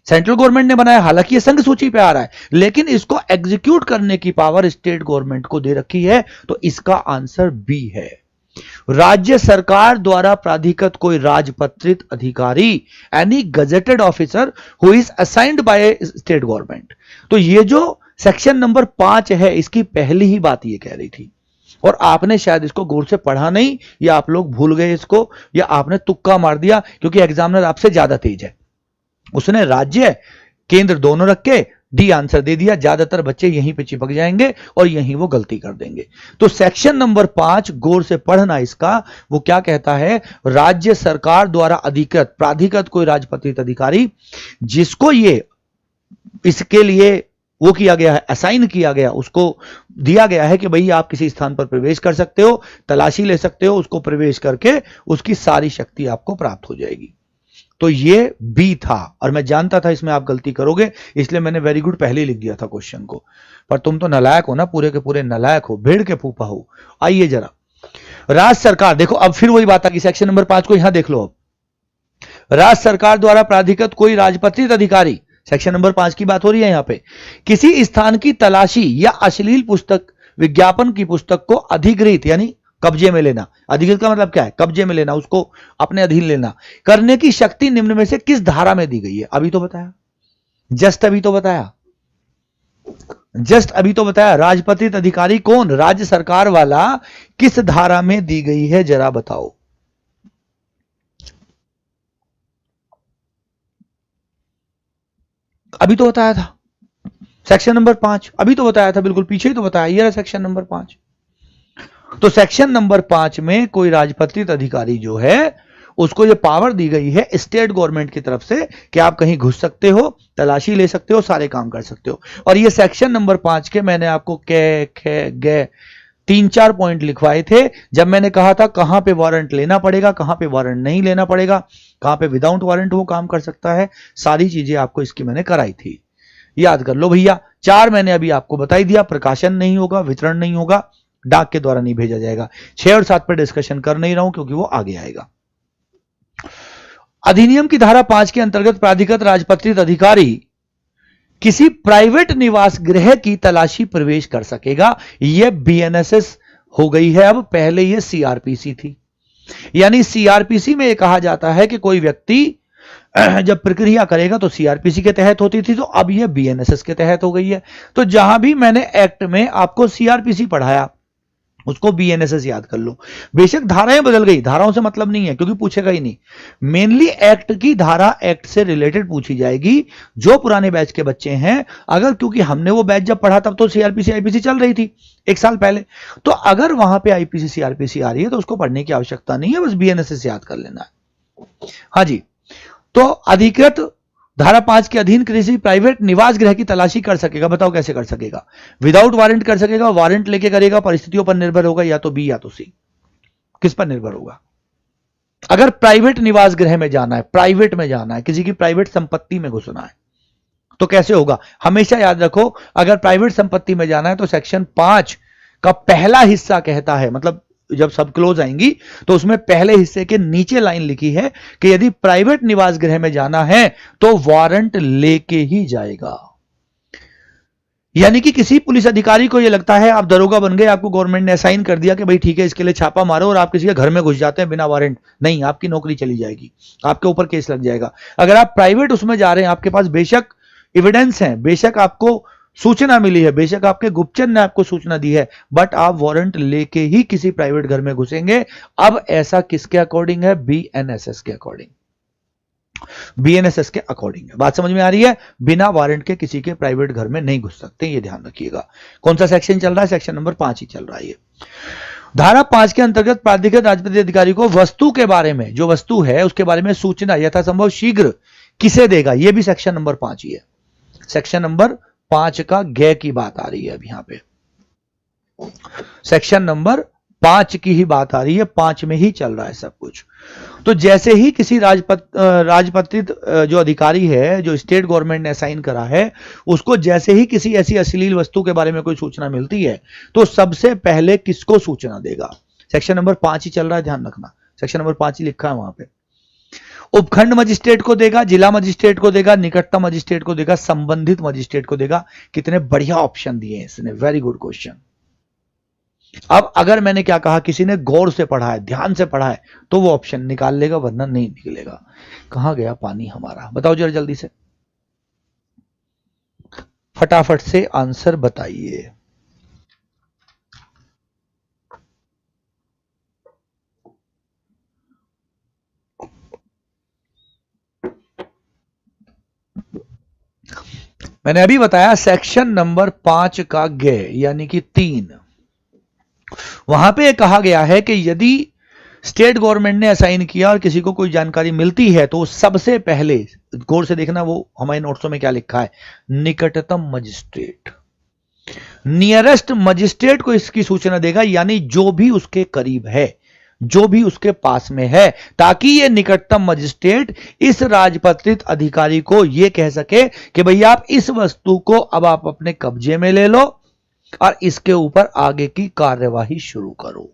सेंट्रल गवर्नमेंट ने बनाया, हालांकि ये संघ सूची पे आ रहा है, लेकिन इसको एग्जीक्यूट करने की पावर स्टेट गवर्नमेंट को दे रखी है। तो इसका आंसर बी है, राज्य सरकार द्वारा प्राधिकृत कोई राजपत्रित अधिकारी, any gazetted officer who is assigned by state government. तो ये जो सेक्शन नंबर 5 है इसकी पहली ही बात ये कह रही थी, और आपने शायद इसको गौर से पढ़ा नहीं, या आप लोग भूल गए इसको, या आपने तुक्का मार दिया क्योंकि एग्जामिनर आपसे ज्यादा तेज है, उसने राज्य केंद्र दोनों रख के डी आंसर दे दिया। ज्यादातर बच्चे यहीं पे चिपक जाएंगे और यहीं वो गलती कर देंगे। तो सेक्शन नंबर 5 गौर से पढ़ना इसका, वो क्या कहता है, राज्य सरकार द्वारा अधिकृत प्राधिकृत कोई राजपत्रित अधिकारी जिसको ये इसके लिए वो किया गया है, असाइन किया गया, उसको दिया गया है कि भाई आप किसी स्थान पर प्रवेश कर सकते हो, तलाशी ले सकते हो, उसको प्रवेश करके उसकी सारी शक्ति आपको प्राप्त हो जाएगी। तो ये बी था, और मैं जानता था इसमें आप गलती करोगे, इसलिए मैंने वेरी गुड पहले ही लिख दिया था क्वेश्चन को। पर तुम तो नालायक हो ना, पूरे के पूरे नालायक हो, भेड़ के फूफा हो। आइए जरा, राज्य सरकार, देखो अब फिर वही बात आ गई, सेक्शन नंबर 5 को यहां देख लो। अब राज्य सरकार द्वारा प्राधिकृत कोई राजपत्रित अधिकारी, सेक्शन नंबर 5 की बात हो रही है यहां पे। किसी स्थान की तलाशी या अश्लील पुस्तक, विज्ञापन की पुस्तक को अधिग्रहित यानी कब्जे में लेना, अधिग्रहित का मतलब क्या है, कब्जे में लेना, उसको अपने अधीन लेना, करने की शक्ति निम्न में से किस धारा में दी गई है? अभी तो बताया, जस्ट अभी तो बताया, जस्ट अभी तो बताया। राजपत्रित अधिकारी कौन? राज्य सरकार वाला। किस धारा में दी गई है जरा बताओ। अभी तो बताया था सेक्शन नंबर 5, अभी तो बताया था, बिल्कुल पीछे ही तो बताया, ये रहा सेक्शन नंबर 5। तो सेक्शन नंबर 5 में कोई राजपत्रित अधिकारी जो है उसको ये पावर दी गई है स्टेट गवर्नमेंट की तरफ से कि आप कहीं घुस सकते हो, तलाशी ले सकते हो, सारे काम कर सकते हो। और ये सेक्शन नंबर 5 के मैंने आपको गे 3-4 पॉइंट लिखवाए थे जब मैंने कहा था कहां पे वारंट लेना पड़ेगा, कहां पे वारंट नहीं लेना पड़ेगा, कहां पे विदाउट वारंट वो काम कर सकता है। सारी चीजें आपको इसकी मैंने कराई थी, याद कर लो भैया। 4 मैंने अभी आपको बताई दिया, प्रकाशन नहीं होगा, वितरण नहीं होगा, डाक के द्वारा नहीं भेजा जाएगा। 6 और 7 पर डिस्कशन कर नहीं रहा हूं क्योंकि वो आगे आएगा। अधिनियम की धारा 5 के अंतर्गत प्राधिकृत राजपत्रित अधिकारी किसी प्राइवेट निवास गृह की तलाशी प्रवेश कर सकेगा। यह बीएनएसएस हो गई है अब, पहले यह सीआरपीसी थी। यानी सीआरपीसी में यह कहा जाता है कि कोई व्यक्ति जब प्रक्रिया करेगा तो सीआरपीसी के तहत होती थी, तो अब यह बीएनएसएस के तहत हो गई है। तो जहां भी मैंने एक्ट में आपको सीआरपीसी पढ़ाया उसको बीएनएसएस याद कर लो। बेशक धाराएं बदल गई, धाराओं से मतलब नहीं है क्योंकि पूछेगा ही नहीं। मेनली एक्ट की धारा एक्ट से रिलेटेड पूछी जाएगी। जो पुराने बैच के बच्चे हैं, अगर क्योंकि हमने वो बैच जब पढ़ा तब तो सीआरपीसी आईपीसी चल रही थी 1 साल पहले, तो अगर वहां पे आईपीसी सीआरपीसी आ रही है तो उसको पढ़ने की आवश्यकता नहीं है, बस बीएनएसएस याद कर लेना है। हाँ जी, तो अधिकृत धारा 5 के अधीन किसी प्राइवेट निवास गृह की तलाशी कर सकेगा। बताओ कैसे कर सकेगा? विदाउट वारंट कर सकेगा, वारंट लेके करेगा, परिस्थितियों पर निर्भर होगा, या तो बी या तो सी। किस पर निर्भर होगा? अगर प्राइवेट निवास गृह में जाना है, प्राइवेट में जाना है, किसी की प्राइवेट संपत्ति में घुसना है, तो कैसे होगा? हमेशा याद रखो, अगर प्राइवेट संपत्ति में जाना है तो सेक्शन 5 का पहला हिस्सा कहता है, मतलब जब सब क्लोज आएंगी तो उसमें पहले हिस्से के नीचे लाइन लिखी है कि यदि प्राइवेट निवास गृह में जाना है तो वारंट लेके ही जाएगा। यानी कि किसी पुलिस अधिकारी को यह लगता है आप दरोगा बन गए, आपको गवर्नमेंट ने असाइन कर दिया कि भाई ठीक है इसके लिए छापा मारो, और आप किसी के घर में घुस जाते हैं बिना वारंट, नहीं, आपकी नौकरी चली जाएगी, आपके ऊपर केस लग जाएगा। अगर आप प्राइवेट उसमें जा रहे हैं, आपके पास बेशक एविडेंस है, बेशक आपको सूचना मिली है, बेशक आपके गुप्तचर ने आपको सूचना दी है, बट आप वारंट लेके ही किसी प्राइवेट घर में घुसेंगे। अब ऐसा किसके अकॉर्डिंग है? बीएनएसएस के अकॉर्डिंग, बीएनएसएस के अकॉर्डिंग है। बात समझ में आ रही है? बिना वारंट के किसी के प्राइवेट घर में नहीं घुस सकते, ये ध्यान रखिएगा। कौन सा सेक्शन चल रहा है? सेक्शन नंबर 5 ही चल रहा है। धारा 5 के अंतर्गत प्राधिकृत राजपत्रित अधिकारी को वस्तु के बारे में, जो वस्तु है उसके बारे में सूचना यथासंभव शीघ्र किसे देगा? यह भी सेक्शन नंबर 5 ही है। सेक्शन नंबर 5 का गे की बात आ रही है अब यहां पे, सेक्शन नंबर 5 की ही बात आ रही है, 5 में ही चल रहा है सब कुछ। तो जैसे ही किसी राजपत्रित जो अधिकारी है, जो स्टेट गवर्नमेंट ने असाइन करा है, उसको जैसे ही किसी ऐसी अश्लील वस्तु के बारे में कोई सूचना मिलती है तो सबसे पहले किसको सूचना देगा? सेक्शन नंबर 5 ही चल रहा है, ध्यान रखना, सेक्शन नंबर 5 ही लिखा है वहां पे। उपखंड मजिस्ट्रेट को देगा, जिला मजिस्ट्रेट को देगा, निकटतम मजिस्ट्रेट को देगा, संबंधित मजिस्ट्रेट को देगा। कितने बढ़िया ऑप्शन दिए हैं इसने, वेरी गुड क्वेश्चन। अब अगर मैंने क्या कहा, किसी ने गौर से पढ़ा है, ध्यान से पढ़ा है, तो वो ऑप्शन निकाल लेगा, वरना नहीं निकलेगा। कहां गया पानी हमारा? बताओ जरा जल्दी से, फटाफट से आंसर बताइए। मैंने अभी बताया सेक्शन नंबर 5 का गे यानी कि 3, वहां पे कहा गया है कि यदि स्टेट गवर्नमेंट ने असाइन किया और किसी को कोई जानकारी मिलती है तो सबसे पहले, गौर से देखना वो हमारे नोट्सों में क्या लिखा है, निकटतम मजिस्ट्रेट, नियरेस्ट मजिस्ट्रेट को इसकी सूचना देगा, यानी जो भी उसके करीब है, जो भी उसके पास में है, ताकि ये निकटतम मजिस्ट्रेट इस राजपत्रित अधिकारी को यह कह सके कि भैया आप इस वस्तु को अब आप अपने कब्जे में ले लो और इसके ऊपर आगे की कार्यवाही शुरू करो।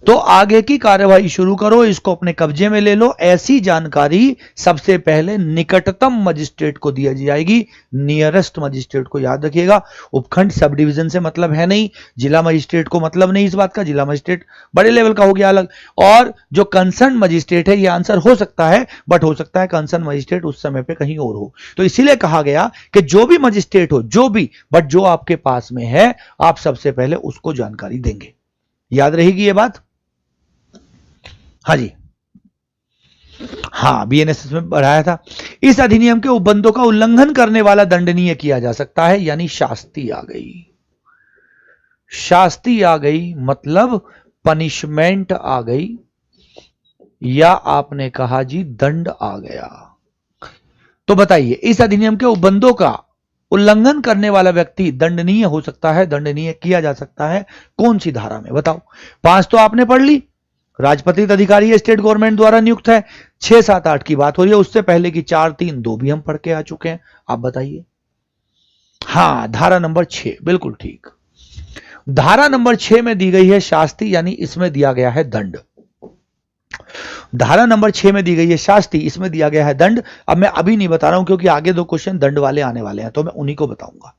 तो आगे की कार्यवाही शुरू करो, इसको अपने कब्जे में ले लो। ऐसी जानकारी सबसे पहले निकटतम मजिस्ट्रेट को दी जाएगी, नियरेस्ट मजिस्ट्रेट को, याद रखिएगा। उपखंड सब डिवीजन से मतलब है नहीं, जिला मजिस्ट्रेट को मतलब नहीं इस बात का, जिला मजिस्ट्रेट बड़े लेवल का हो गया अलग, और जो कंसर्न मजिस्ट्रेट है, ये आंसर हो सकता है, बट हो सकता है कंसर्न मजिस्ट्रेट उस समय पे कहीं और हो। तो इसीलिए कहा गया कि जो भी मजिस्ट्रेट हो, जो भी, बट जो आपके पास में है, आप सबसे पहले उसको जानकारी देंगे। याद रहेगी ये बात? हाँ जी, हाँ, बीएनएसएस में बढ़ाया था। इस अधिनियम के उपबंधों का उल्लंघन करने वाला दंडनीय किया जा सकता है, यानी शास्ति आ गई। शास्ति आ गई मतलब पनिशमेंट आ गई, या आपने कहा जी दंड आ गया। तो बताइए, इस अधिनियम के उपबंधों का उल्लंघन करने वाला व्यक्ति दंडनीय हो सकता है, दंडनीय किया जा सकता है कौन सी धारा में? बताओ। 5 तो आपने पढ़ ली, राजपत्रित अधिकारी है, स्टेट गवर्नमेंट द्वारा नियुक्त है। 6, 7, 8 की बात हो रही है, उससे पहले की 4, 3, 2 भी हम पढ़ के आ चुके हैं। आप बताइए। हां, धारा नंबर 6, बिल्कुल ठीक। धारा नंबर 6 में दी गई है शास्ति, यानी इसमें दिया गया है दंड। धारा नंबर 6 में दी गई है शास्ति, इसमें दिया गया है दंड। अब मैं अभी नहीं बता रहा हूं क्योंकि आगे 2 क्वेश्चन दंड वाले आने वाले हैं, तो मैं उन्हीं को बताऊंगा,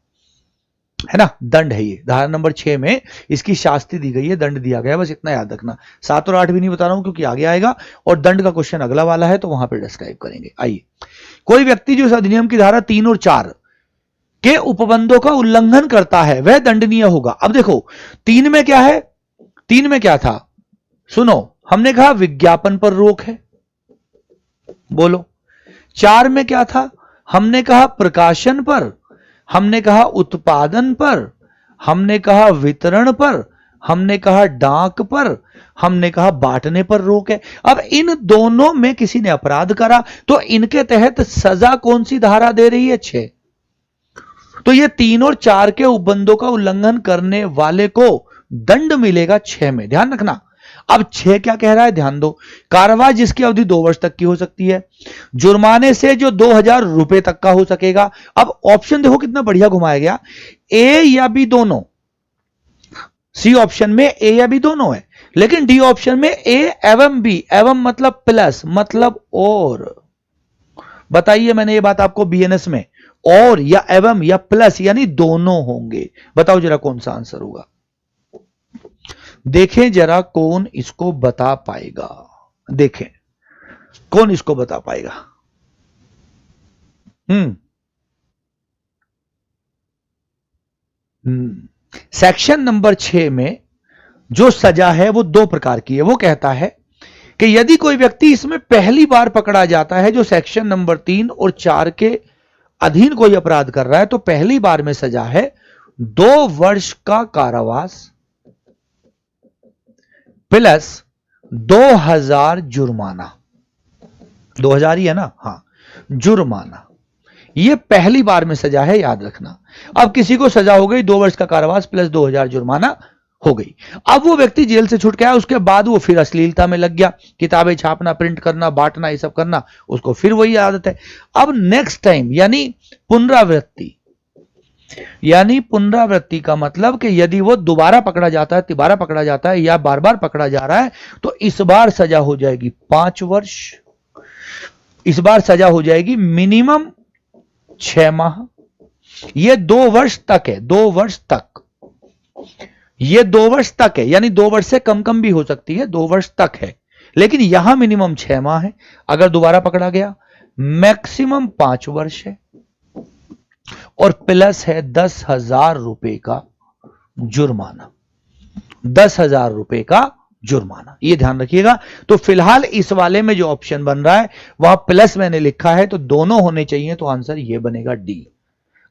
है ना। दंड है ये, धारा नंबर 6 में इसकी शास्ति दी गई है, दंड दिया गया है, बस इतना याद रखना। 7 और 8 भी नहीं बता रहा हूं क्योंकि आगे आएगा, और दंड का क्वेश्चन अगला वाला है, तो वहां पर डिस्क्राइब करेंगे। आइए, कोई व्यक्ति जो इस अधिनियम की धारा 3 और 4 के उपबंधों का उल्लंघन करता है, वह दंडनीय होगा। अब देखो, 3 में क्या है? 3 में क्या था? सुनो, हमने कहा विज्ञापन पर रोक है, बोलो। 4 में क्या था? हमने कहा प्रकाशन पर, हमने कहा उत्पादन पर, हमने कहा वितरण पर, हमने कहा डाक पर, हमने कहा बांटने पर रोक है। अब इन दोनों में किसी ने अपराध करा, तो इनके तहत सजा कौन सी धारा दे रही है? 6। तो ये 3 और 4 के उपबंधों का उल्लंघन करने वाले को दंड मिलेगा 6 में, ध्यान रखना। अब 6 क्या कह रहा है, ध्यान दो। कार्रवाई जिसकी अवधि 2 वर्ष तक की हो सकती है, जुर्माने से जो 2000 रुपए तक का हो सकेगा। अब ऑप्शन देखो कितना बढ़िया घुमाया गया, ए या बी दोनों। सी ऑप्शन में ए या बी दोनों है, लेकिन डी ऑप्शन में ए एवं बी, एवं मतलब प्लस, मतलब और। बताइए, मैंने ये बात आपको बीएनएस में और या एवं या प्लस यानी दोनों होंगे। बताओ जरा कौन सा आंसर होगा? देखें जरा कौन इसको बता पाएगा, देखें कौन इसको बता पाएगा। सेक्शन नंबर 6 में जो सजा है वो 2 प्रकार की है। वो कहता है कि यदि कोई व्यक्ति इसमें पहली बार पकड़ा जाता है, जो सेक्शन नंबर 3 और 4 के अधीन कोई अपराध कर रहा है, तो पहली बार में सजा है 2 वर्ष का कारावास प्लस 2000 जुर्माना। 2000 ही है ना? हां, जुर्माना। यह पहली बार में सजा है, याद रखना। अब किसी को सजा हो गई 2 वर्ष का कारावास प्लस 2000 जुर्माना हो गई। अब वो व्यक्ति जेल से छूट के आया, उसके बाद वो फिर अश्लीलता में लग गया, किताबें छापना, प्रिंट करना, बांटना, ये सब करना, उसको फिर वही आदत है। अब नेक्स्ट टाइम यानी पुनरावृत्ति, यानी पुनरावृत्ति का मतलब कि यदि वो दोबारा पकड़ा जाता है, तिबारा पकड़ा जाता है, या बार बार पकड़ा जा रहा है, तो इस बार सजा हो जाएगी 5 वर्ष। इस बार सजा हो जाएगी मिनिमम 6 माह। ये 2 वर्ष तक है, 2 वर्ष तक, ये 2 वर्ष तक है, यानी 2 वर्ष से कम कम भी हो सकती है, 2 वर्ष तक है, लेकिन यहां मिनिमम 6 माह है। अगर दोबारा पकड़ा गया मैक्सिमम 5 वर्ष है, और प्लस है 10,000 रुपए का जुर्माना। 10,000 रुपए का जुर्माना, ये ध्यान रखिएगा। तो फिलहाल इस वाले में जो ऑप्शन बन रहा है वहां प्लस मैंने लिखा है, तो दोनों होने चाहिए, तो आंसर ये बनेगा डी।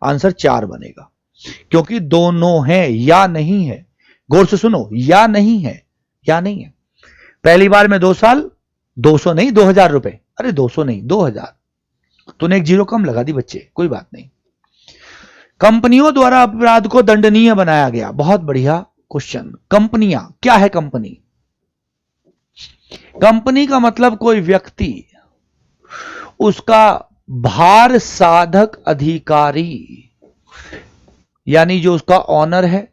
आंसर 4 बनेगा, क्योंकि दोनों हैं या नहीं है। गौर से सुनो, या नहीं है, या नहीं है। पहली बार में 2 साल, 200 नहीं 2000 रुपए, अरे 200 नहीं 2000, तूने एक जीरो कम लगा दी बच्चे, कोई बात नहीं। कंपनियों द्वारा अपराध को दंडनीय बनाया गया, बहुत बढ़िया क्वेश्चन। कंपनियां क्या है? कंपनी, कंपनी का मतलब कोई व्यक्ति, उसका भार साधक अधिकारी, यानी जो उसका ऑनर है,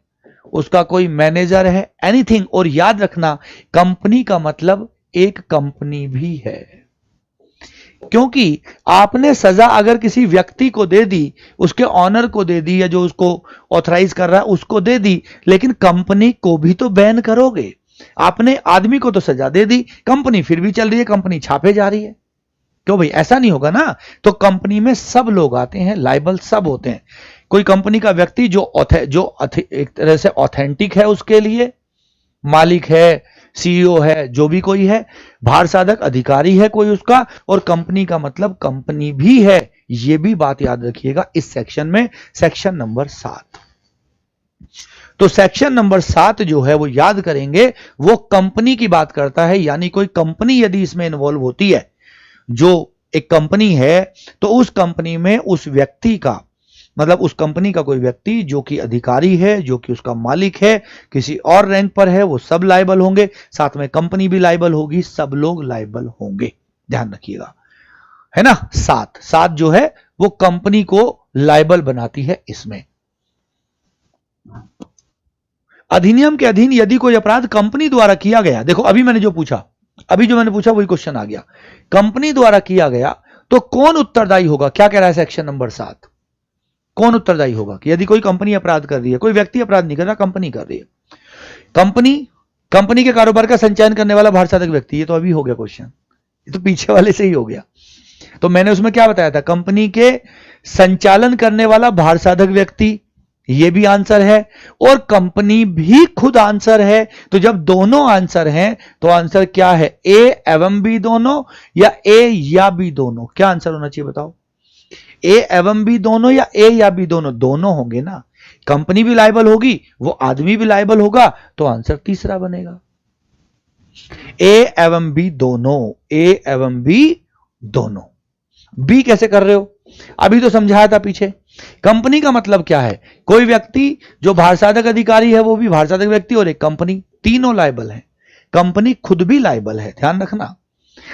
उसका कोई मैनेजर है, एनीथिंग। और याद रखना, कंपनी का मतलब एक कंपनी भी है, क्योंकि आपने सजा अगर किसी व्यक्ति को दे दी, उसके ऑनर को दे दी, या जो उसको ऑथराइज कर रहा है उसको दे दी, लेकिन कंपनी को भी तो बैन करोगे। आपने आदमी को तो सजा दे दी, कंपनी फिर भी चल रही है, कंपनी छापे जा रही है, क्यों भाई? ऐसा नहीं होगा ना। तो कंपनी में सब लोग आते हैं, लाइबल सब होते हैं। कोई कंपनी का व्यक्ति जो एक तरह से ऑथेंटिक है, उसके लिए मालिक है, सीईओ है, जो भी कोई है, भार साधक अधिकारी है कोई उसका, और कंपनी का मतलब कंपनी भी है। यह भी बात याद रखिएगा इस सेक्शन में, सेक्शन नंबर 7। तो सेक्शन नंबर 7 जो है वो याद करेंगे, वो कंपनी की बात करता है। यानी कोई कंपनी यदि इसमें इन्वॉल्व होती है, जो एक कंपनी है, तो उस कंपनी में उस व्यक्ति का मतलब उस कंपनी का कोई व्यक्ति जो कि अधिकारी है, जो कि उसका मालिक है, किसी और रैंक पर है, वो सब लायबल होंगे, साथ में कंपनी भी लायबल होगी, सब लोग लायबल होंगे। ध्यान रखिएगा, है ना। 7 जो है वो कंपनी को लायबल बनाती है। इसमें अधिनियम के अधीन यदि कोई अपराध कंपनी द्वारा किया गया, देखो अभी मैंने जो पूछा वही क्वेश्चन आ गया, कंपनी द्वारा किया गया तो कौन उत्तरदायी होगा? क्या कह रहा है सेक्शन नंबर 7? कौन उत्तरदायी होगा? कि यदि कोई कंपनी अपराध कर रही है, कोई व्यक्ति अपराध नहीं कर रहा, कंपनी कर रही है, कंपनी के कारोबार का संचालन करने वाला भार साधक व्यक्ति। ये तो अभी हो गया क्वेश्चन, ये तो पीछे वाले से ही हो गया। तो मैंने उसमें क्या बताया था? कंपनी के संचालन करने वाला भार साधक व्यक्ति, ये भी आंसर है, और कंपनी भी खुद आंसर है। तो जब दोनों आंसर हैं तो आंसर क्या है? ए एवं बी दोनों, या ए या बी दोनों? क्या आंसर होना चाहिए बताओ? ए एवं बी दोनों या ए या बी दोनों? दोनों होंगे ना। कंपनी भी लायबल होगी, वो आदमी भी लायबल होगा, तो आंसर तीसरा बनेगा, ए एवं बी दोनों। ए एवं बी दोनों। बी कैसे कर रहे हो? अभी तो समझाया था पीछे। कंपनी का मतलब क्या है? कोई व्यक्ति जो भार साधक अधिकारी है, वो भी भार साधक व्यक्ति, और एक कंपनी, तीनों लायबल है। कंपनी खुद भी लायबल है, ध्यान रखना।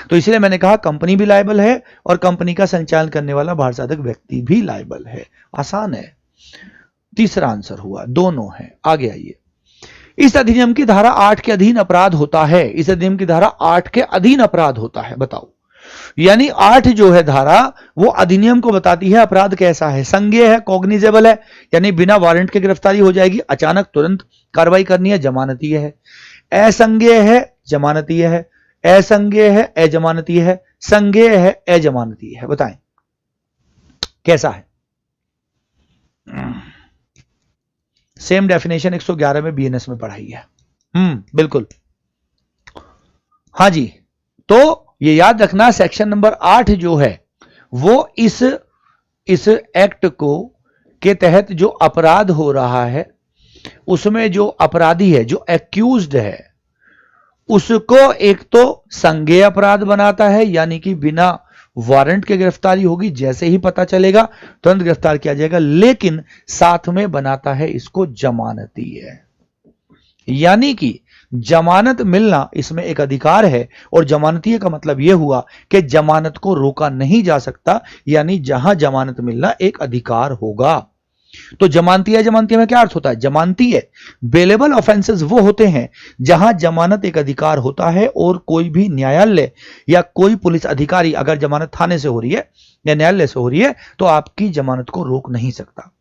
तो इसलिए मैंने कहा कंपनी भी लायबल है और कंपनी का संचालन करने वाला भार साधक व्यक्ति भी लायबल है। आसान है। तीसरा आंसर हुआ, दोनों है। आगे आइए। इस अधिनियम की धारा 8 के अधीन अपराध होता है। इस अधिनियम की धारा 8 के अधीन अपराध होता है, बताओ। यानी 8 जो है धारा, वो अधिनियम को बताती है अपराध कैसा है। संज्ञेय है, कॉग्निजेबल है, यानी बिना वारंट के गिरफ्तारी हो जाएगी, अचानक तुरंत कार्रवाई करनी है, जमानतीय है। असंज्ञेय है, जमानतीय है। असंज्ञेय है, अजमानतीय है। संज्ञेय है, अजमानतीय है। बताएं कैसा है? सेम डेफिनेशन 111 में बीएनएस में पढ़ाई है। बिल्कुल, हाँ जी। तो ये याद रखना, सेक्शन नंबर 8 जो है वो इस एक्ट को के तहत जो अपराध हो रहा है, उसमें जो अपराधी है, जो एक्यूज्ड है, उसको एक तो संज्ञेय अपराध बनाता है, यानी कि बिना वारंट के गिरफ्तारी होगी, जैसे ही पता चलेगा तुरंत गिरफ्तार किया जाएगा। लेकिन साथ में बनाता है इसको जमानतीय, यानी कि जमानत मिलना इसमें एक अधिकार है। और जमानतीय का मतलब यह हुआ कि जमानत को रोका नहीं जा सकता, यानी जहां जमानत मिलना एक अधिकार होगा। तो जमानतीय में क्या अर्थ होता है? जमानतीय बेलेबल ऑफेंसेस वो होते हैं जहां जमानत एक अधिकार होता है, और कोई भी न्यायालय या कोई पुलिस अधिकारी अगर जमानत थाने से हो रही है या न्यायालय से हो रही है तो आपकी जमानत को रोक नहीं सकता।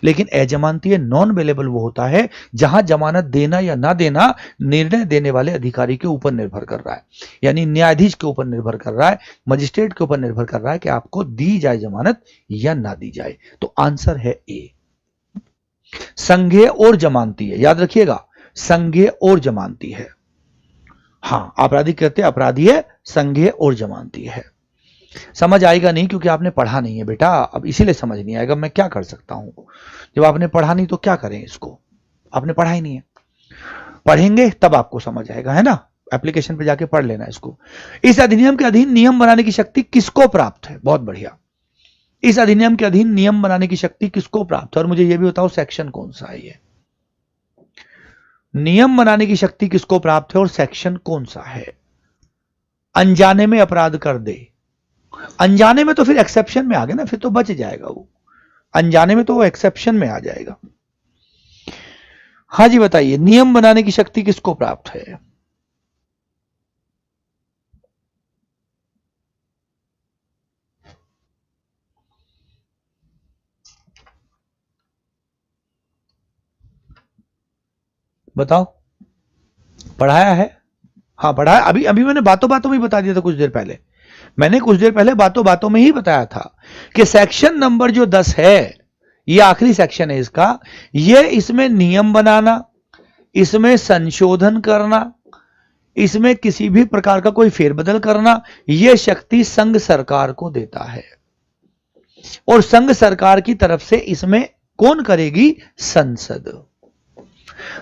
लेकिन अजमानतीय नॉन बेलेबल वो होता है जहां जमानत देना या ना देना निर्णय देने वाले अधिकारी के ऊपर निर्भर कर रहा है, यानी न्यायाधीश के ऊपर निर्भर कर रहा है, मजिस्ट्रेट के ऊपर निर्भर कर रहा है कि आपको दी जाए जमानत या ना दी जाए। तो आंसर है ए, संज्ञेय और जमानती है। याद रखिएगा, संज्ञेय और जमानती है। हां, आपराधिक कहते हैं अपराधी है, संज्ञेय और जमानती है। समझ आएगा नहीं क्योंकि आपने पढ़ा नहीं है बेटा, अब इसीलिए समझ नहीं आएगा। मैं क्या कर सकता हूं? जब आपने पढ़ा नहीं तो क्या करें इसको? आपने पढ़ा ही नहीं है, पढ़ेंगे तब आपको समझ आएगा, है ना। एप्लीकेशन पे जाके पढ़ लेना इसको। इस अधिनियम के अधीन नियम बनाने की शक्ति किसको प्राप्त है? बहुत बढ़िया। इस अधिनियम के अधीन नियम बनाने की शक्ति किसको प्राप्त है? और मुझे यह भी बताओ सेक्शन कौन सा है ये? नियम बनाने की शक्ति किसको प्राप्त है और सेक्शन कौन सा है? अनजाने में अपराध कर दे, अनजाने में तो फिर एक्सेप्शन में आ गया ना, फिर तो बच जाएगा वो। अनजाने में तो वो एक्सेप्शन में आ जाएगा। हाँ जी बताइए, नियम बनाने की शक्ति किसको प्राप्त है? बताओ, पढ़ाया है? हाँ पढ़ाया, अभी अभी मैंने बातों बातों में ही बता दिया था, कुछ देर पहले मैंने कुछ देर पहले बातों बातों में ही बताया था कि सेक्शन नंबर जो 10 है, ये आखिरी सेक्शन है इसका, ये इसमें नियम बनाना, इसमें संशोधन करना, इसमें किसी भी प्रकार का कोई फेरबदल करना, यह शक्ति संघ सरकार को देता है। और संघ सरकार की तरफ से इसमें कौन करेगी? संसद।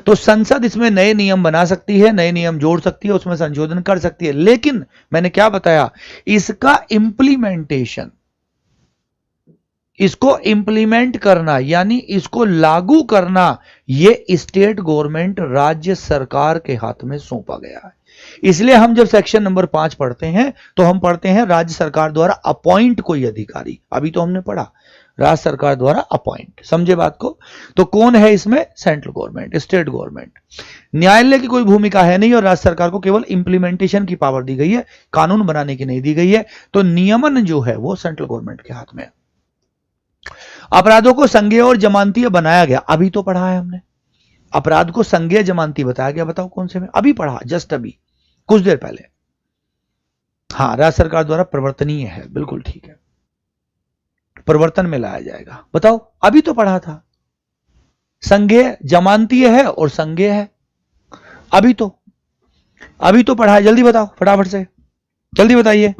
तो संसद इसमें नए नियम बना सकती है, नए नियम जोड़ सकती है, उसमें संशोधन कर सकती है, लेकिन मैंने क्या बताया, इसका इंप्लीमेंटेशन, इसको इंप्लीमेंट करना यानी इसको लागू करना, यह स्टेट गवर्नमेंट, राज्य सरकार के हाथ में सौंपा गया है। इसलिए हम जब सेक्शन नंबर 5 पढ़ते हैं तो हम पढ़ते हैं राज्य सरकार द्वारा अपॉइंट कोई अधिकारी। अभी तो हमने पढ़ा राज्य सरकार द्वारा अपॉइंट, समझे बात को? तो कौन है इसमें? Central government, state government. न्यायालय की कोई भूमिका है नहीं और राज्य सरकार को केवल इंप्लीमेंटेशन की पावर दी गई है, कानून बनाने की नहीं दी गई है। तो नियमन जो है वो सेंट्रल गवर्नमेंट के हाथ में है। अपराधों को संज्ञेय और जमानतीय बनाया गया, अभी तो पढ़ा है हमने। अपराध को संज्ञेय जमानती बताया गया, बताओ कौन से में? अभी पढ़ा, जस्ट अभी कुछ देर पहले। हाँ, राज्य सरकार द्वारा प्रवर्तनीय है, बिल्कुल ठीक है, प्रवर्तन में लाया जाएगा। बताओ, अभी तो पढ़ा था। संज्ञेय जमानतीय है और संज्ञेय है, अभी तो पढ़ा है। जल्दी बताओ, फटाफट से जल्दी बताइए।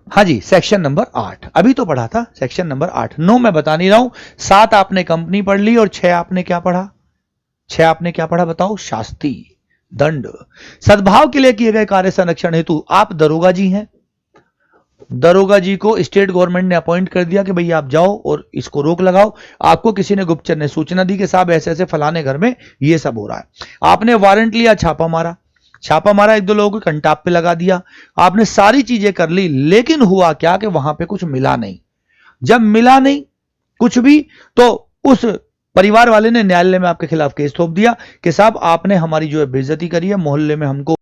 हाँ जी, सेक्शन नंबर 8 अभी तो पढ़ा था, सेक्शन नंबर 8। 9 मैं बता नहीं रहा हूं, 7 आपने कंपनी पढ़ ली और 6 आपने क्या पढ़ा? 6 आपने क्या पढ़ा बताओ? शास्ति, दंड। सद्भाव के लिए किए गए कार्य संरक्षण हेतु आप दरोगा जी हैं, दरोगा जी को स्टेट गवर्नमेंट ने अपॉइंट कर दिया कि भैया आप जाओ और इसको रोक लगाओ। आपको किसी ने गुप्तचर ने सूचना दी कि साहब ऐसे ऐसे फलाने घर में ये सब हो रहा है। आपने वारंट लिया, छापा मारा, एक दो लोगों को कंटाप पे लगा दिया, आपने सारी चीजें कर ली, लेकिन हुआ क्या कि वहां पे कुछ मिला नहीं। जब मिला नहीं कुछ भी, तो उस परिवार वाले ने न्यायालय में आपके खिलाफ केस थोप दिया कि साहब आपने हमारी जो है बेइज्जती करी है, मोहल्ले में हमको